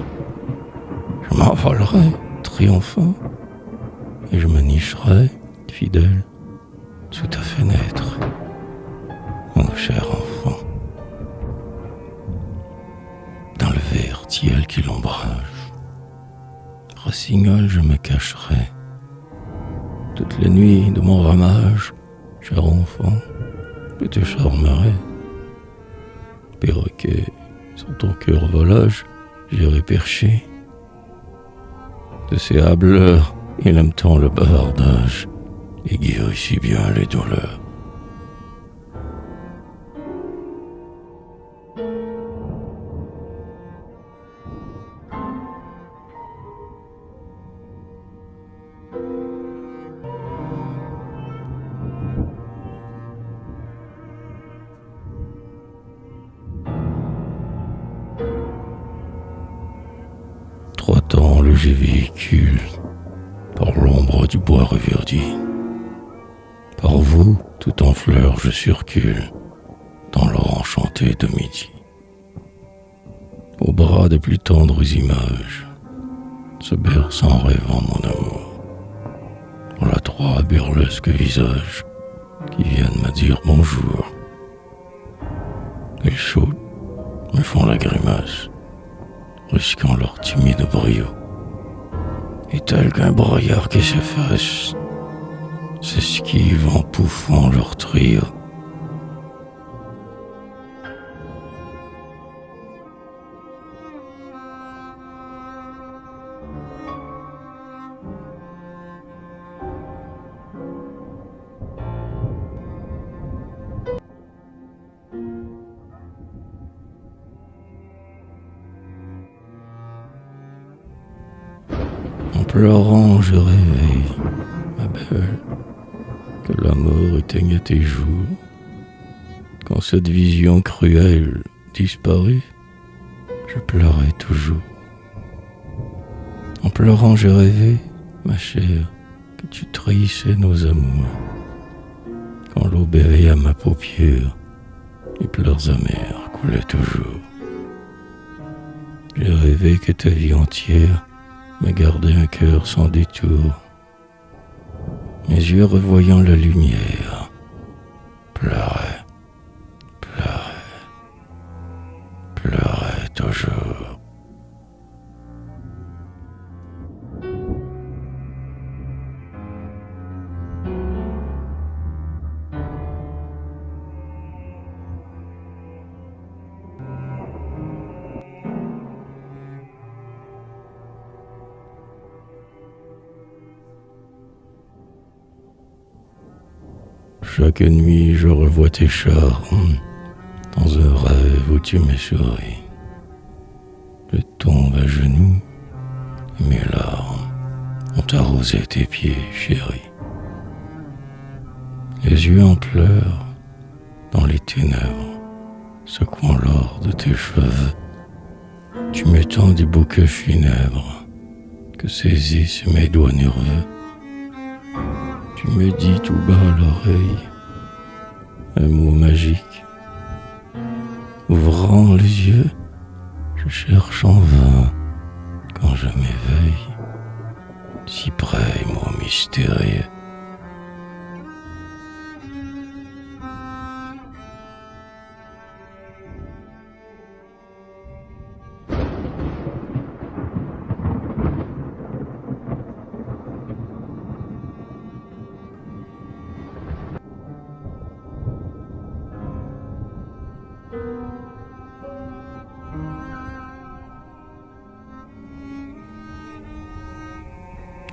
je m'envolerais triomphant et je me nicherais fidèle sous ta fenêtre, mon cher enfant. Dans le vert tiel qui l'ombrage, rossignol je me cacherai. Toutes les nuits de mon ramage, cher enfant, je te charmerai. Perroquet, sur ton cœur volage, j'irai percher. De ces hableurs, il aime tant le bavardage et guérit si bien les douleurs. Trottant le léger véhicule par l'ombre du bois reverdi. Par vous, tout en fleurs, je circule dans l'or enchanté de midi. Au bras des plus tendres images se berce en rêvant mon amour. Voilà trois burlesques visages qui viennent me dire bonjour. Les chauds me font la grimace, risquant leur timide brio. Et tel qu'un broyard qui s'efface, s'esquive en pouffant leur trio. En pleurant, je réveille, ma belle, que la mort éteigne tes jours. Quand cette vision cruelle disparut, je pleurais toujours. En pleurant, je rêvais, ma chère, que tu trahissais nos amours. Quand l'aube éveilla ma paupière, les pleurs amers coulaient toujours. J'ai rêvé que ta vie entière me gardait un cœur sans détour. Mes yeux revoyant la lumière pleuraient, pleuraient, pleuraient toujours. Chaque nuit, je revois tes charmes dans un rêve où tu m'es souri. Je tombe à genoux et mes larmes ont arrosé tes pieds, chérie. Les yeux en pleurs dans les ténèbres, secouant l'or de tes cheveux. Tu m'étends des bouquets funèbres que saisissent mes doigts nerveux. Tu me dis tout bas à l'oreille un mot magique. Ouvrant les yeux, je cherche en vain quand je m'éveille, si près, mot mystérieux.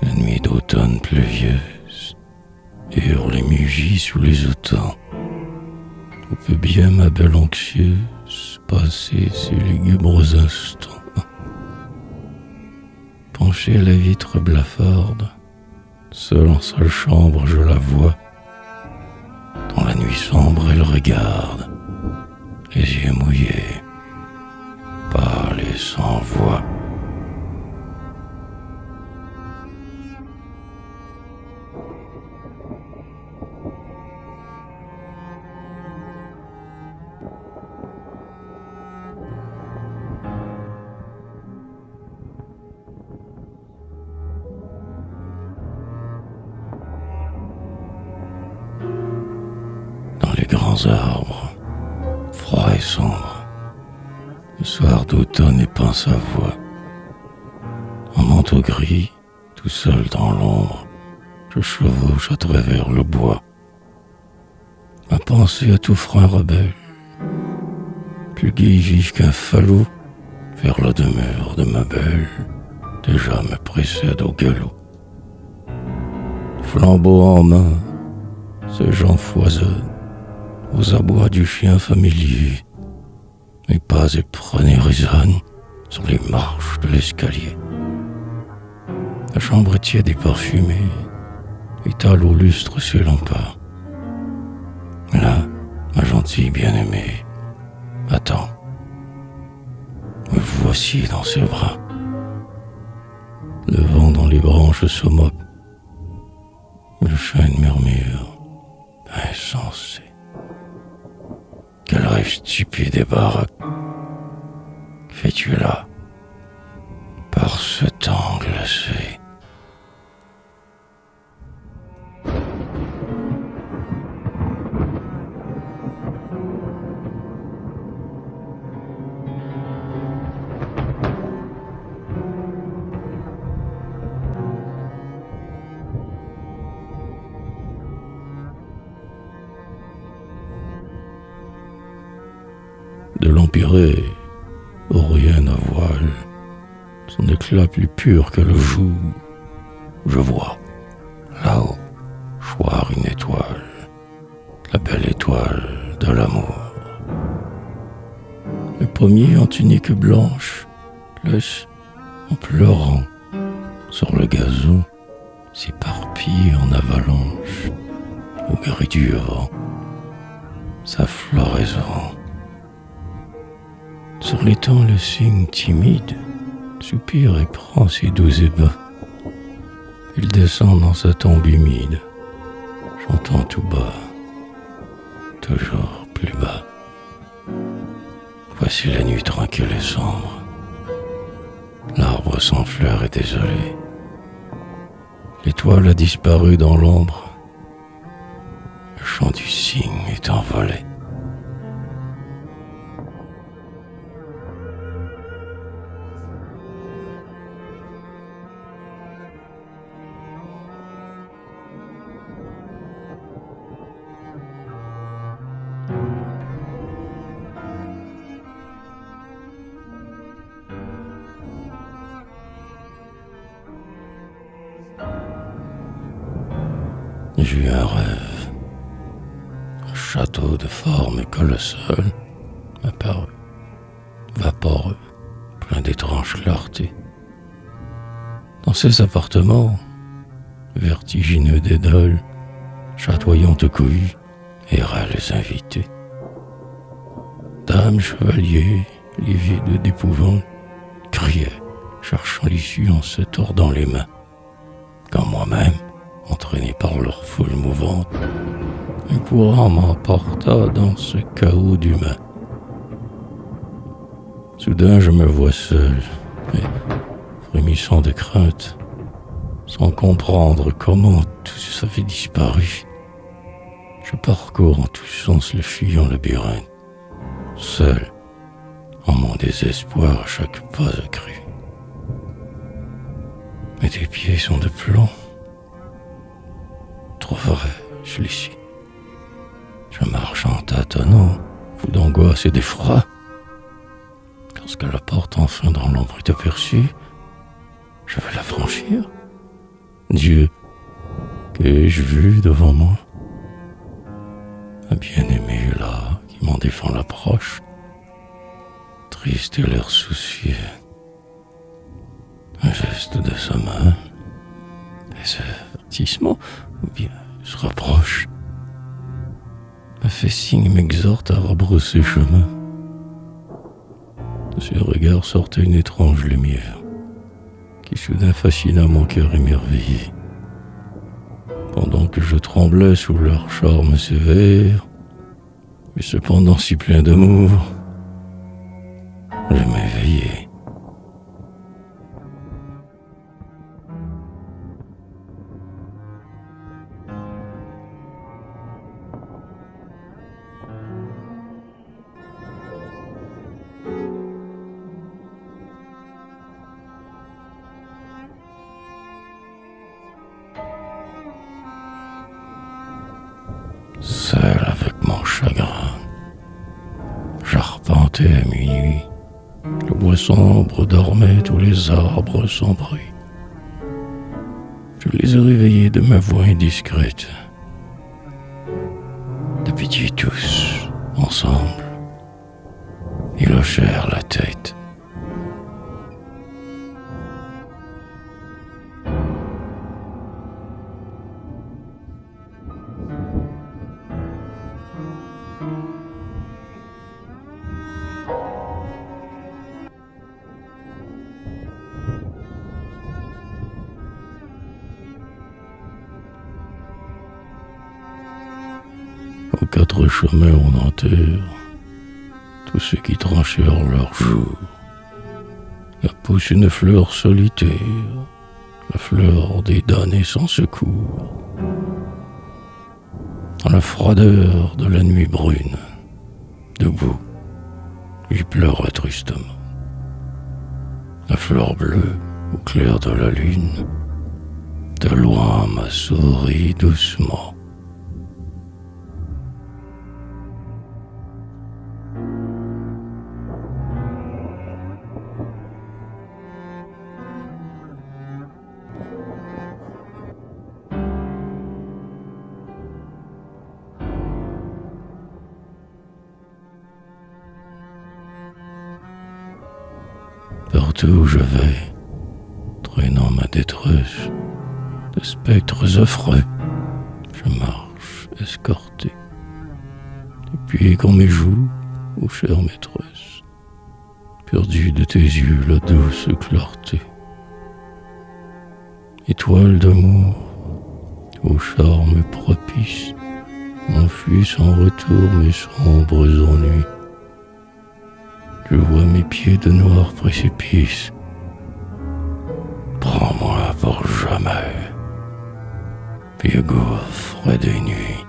La nuit d'automne pluvieuse hurle les mugit sous les autans. Où peut bien ma belle anxieuse passer ces lugubres instants? Penchée à la vitre blafarde, seule en sa chambre je la vois. Dans la nuit sombre elle regarde, les yeux mouillés, pâle et sans voix. Les grands arbres, froids et sombres, le soir d'automne épeint sa voix. En manteau gris, tout seul dans l'ombre, je chevauche à travers le bois. Ma pensée à tout frein rebelle, plus gai et vif qu'un falot, vers la demeure de ma belle, déjà me précède au galop. Flambeau en main, ce gens foisonnent aux abois du chien familier. Mes pas éprenés résonnent sur les marches de l'escalier. La chambre est tiède et parfumée, étale au lustre ses lampades. Là, ma gentille bien-aimée, attends, me voici dans ses bras. Le vent dans les branches se moque, le chêne murmure, insensé. Quel rêve stupide et baraque fais-tu là, par ce temps glacé? De l'empyrée, Orion à voile, son éclat plus pur que le jour, je vois, là-haut, choir une étoile, la belle étoile de l'amour. Le pommier en tunique blanche laisse, en pleurant, sur le gazon, s'éparpille en avalanche, au gris du vent, sa floraison. Sur l'étang, le cygne timide soupire et prend ses doux ébats. Il descend dans sa tombe humide, chantant tout bas, toujours plus bas. Voici la nuit tranquille et sombre. L'arbre sans fleurs est désolé. L'étoile a disparu dans l'ombre. Le chant du cygne est envolé. J'ai eu un rêve. Un château de forme colossale apparut, vaporeux, plein d'étranges clartés. Dans ces appartements, vertigineux d'édole, chatoyantes cohues, erraient les invités. Dames, chevaliers, livides d'épouvante, criaient, cherchant l'issue en se tordant les mains. Quand moi-même, entraîné par leur foule mouvante, un courant m'emporta dans ce chaos d'humains. Soudain, je me vois seul, et frémissant de crainte, sans comprendre comment tout avait disparu. Je parcours en tous sens le fuyant labyrinthe, seul, en mon désespoir à chaque pas accru. Mais tes pieds sont de plomb. Trouverai-je l'issue? Je marche en tâtonnant, fou d'angoisse et d'effroi. Lorsque la porte enfin dans l'ombre est aperçue, je vais la franchir. Dieu, qu'ai-je vu devant moi? Un bien-aimé est là, qui m'en défend l'approche, triste et l'air soucieux. Un geste de sa main, est-ce avertissement ou bien se rapproche? Me fait signe, m'exhorte à rebrousser chemin. De ses regards sortait une étrange lumière qui soudain fascina mon cœur émerveillé. Pendant que je tremblais sous leur charme sévère, mais cependant si plein d'amour, je m'éveillai. Seul avec mon chagrin, j'arpentais à minuit Le bois sombre dormait, tous les arbres sans bruit. Je les ai réveillés de ma voix indiscrète. De pitié tous, ensemble, ils hochèrent la tête. Aux quatre chemins on enterre tous ceux qui tranchèrent leur jour. Là pousse une fleur solitaire, la fleur des damnés sans secours. Dans la froideur de la nuit brune, debout, j'y pleure tristement. La fleur bleue au clair de la lune, de loin m'a souri doucement. Partout où je vais, traînant ma détresse, de spectres affreux, je marche escorté. Et puis quand mes joues, ô chère maîtresse, perdu de tes yeux la douce clarté. Étoile d'amour, au charme propice, m'enfuis sans retour mes sombres ennuis. Je vois mes pieds de noir précipice. Prends-moi pour jamais, vieux gouffre des nuits.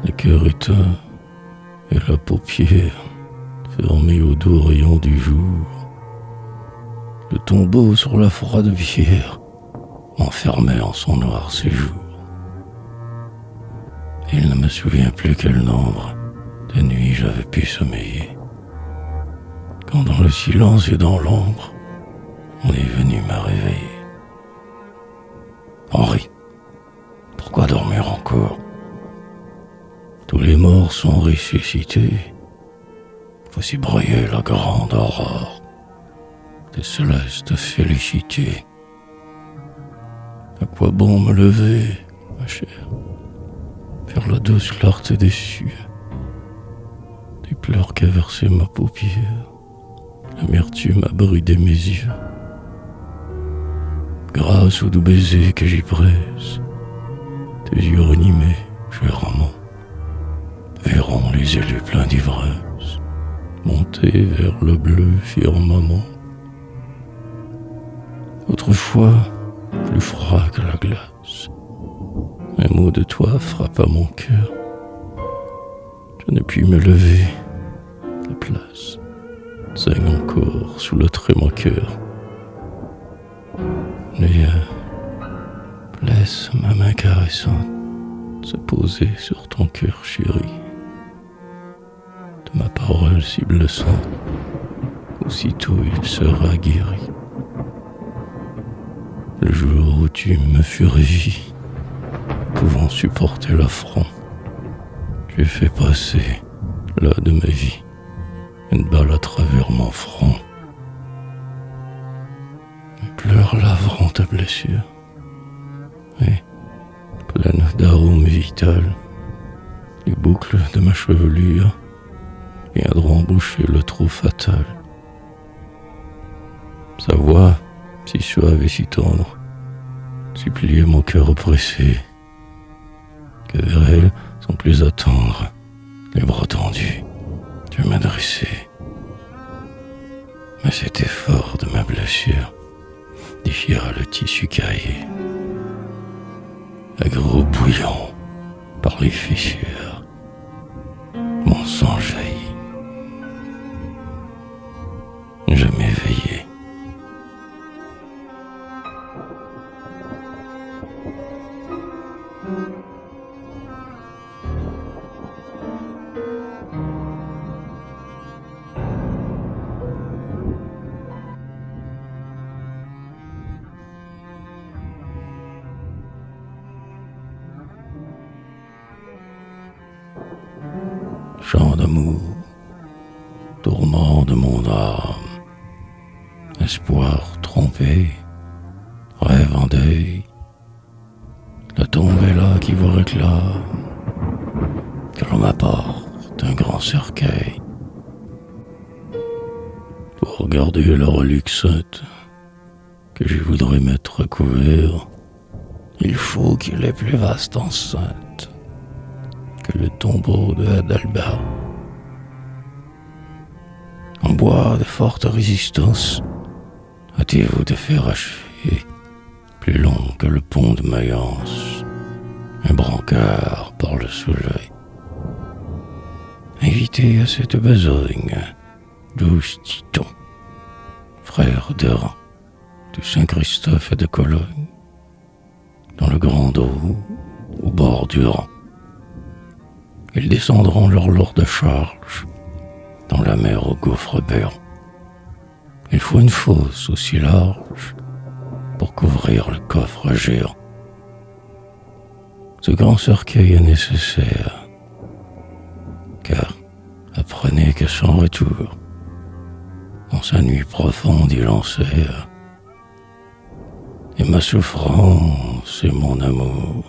Le cœur éteint et la paupière fermée aux doux rayons du jour. Le tombeau sur la froide pierre m'enfermait en son noir séjour. Il ne me souvient plus quel nombre de nuits j'avais pu sommeiller, quand dans le silence et dans l'ombre, on est venu me réveiller. Henri, pourquoi dormir encore? Tous les morts sont ressuscités. Voici briller la grande aurore des célestes félicités. À quoi bon me lever, ma chère, vers la douce clarté des cieux, des pleurs qu'a versé ma paupière, l'amertume a bridé mes yeux. Grâce aux doux baisers que j'y presse, tes yeux ranimés, cher amant, verront les élus pleins d'ivresse monter vers le bleu firmament. Autrefois, plus froid que la glace, un mot de toi frappa mon cœur. Je ne puis me lever, la place saigne encore sous le trémant cœur. Mais laisse ma main caressante se poser sur ton cœur chéri. De ma parole si blessante, aussitôt il sera guéri. Le jour où tu me fus ravi, pouvant supporter l'affront, j'ai fait passer, là de ma vie, une balle à travers mon front. Mes pleurs laveront ta blessure, et, pleine d'arômes vital, les boucles de ma chevelure viendront boucher le trou fatal. Sa voix, si suave et si tendre, suppliait mon cœur oppressé, que vers elle, sans plus attendre, les bras tendus, je m'adressais. Mais cet effort de ma blessure déchira le tissu caillé. à gros bouillon par les fissures. Mon sang jaillit. Je m'éveillai. Chant d'amour, tourment de mon âme, espoir trompé, rêve en deuil, la tombe est là qui vous réclame, que l'on m'apporte un grand cercueil, pour garder la relique sainte que je voudrais mettre couvert. Il faut qu'il ait plus vaste enceinte que le tombeau de Adalbert. En bois de forte résistance, hâtez-vous de faire achever, plus long que le pont de Mayence, un brancard par le soleil. Invitez à cette besogne 12 titons, frères de rang de Saint-Christophe et de Cologne, dans le grand eau, au bord du Rhin. Ils descendront leur lourde charge dans la mer au gouffre béant. Il faut une fosse aussi large pour couvrir le coffre géant. Ce grand cercueil est nécessaire, car apprenez que sans retour, dans sa nuit profonde il enserre, et ma souffrance et mon amour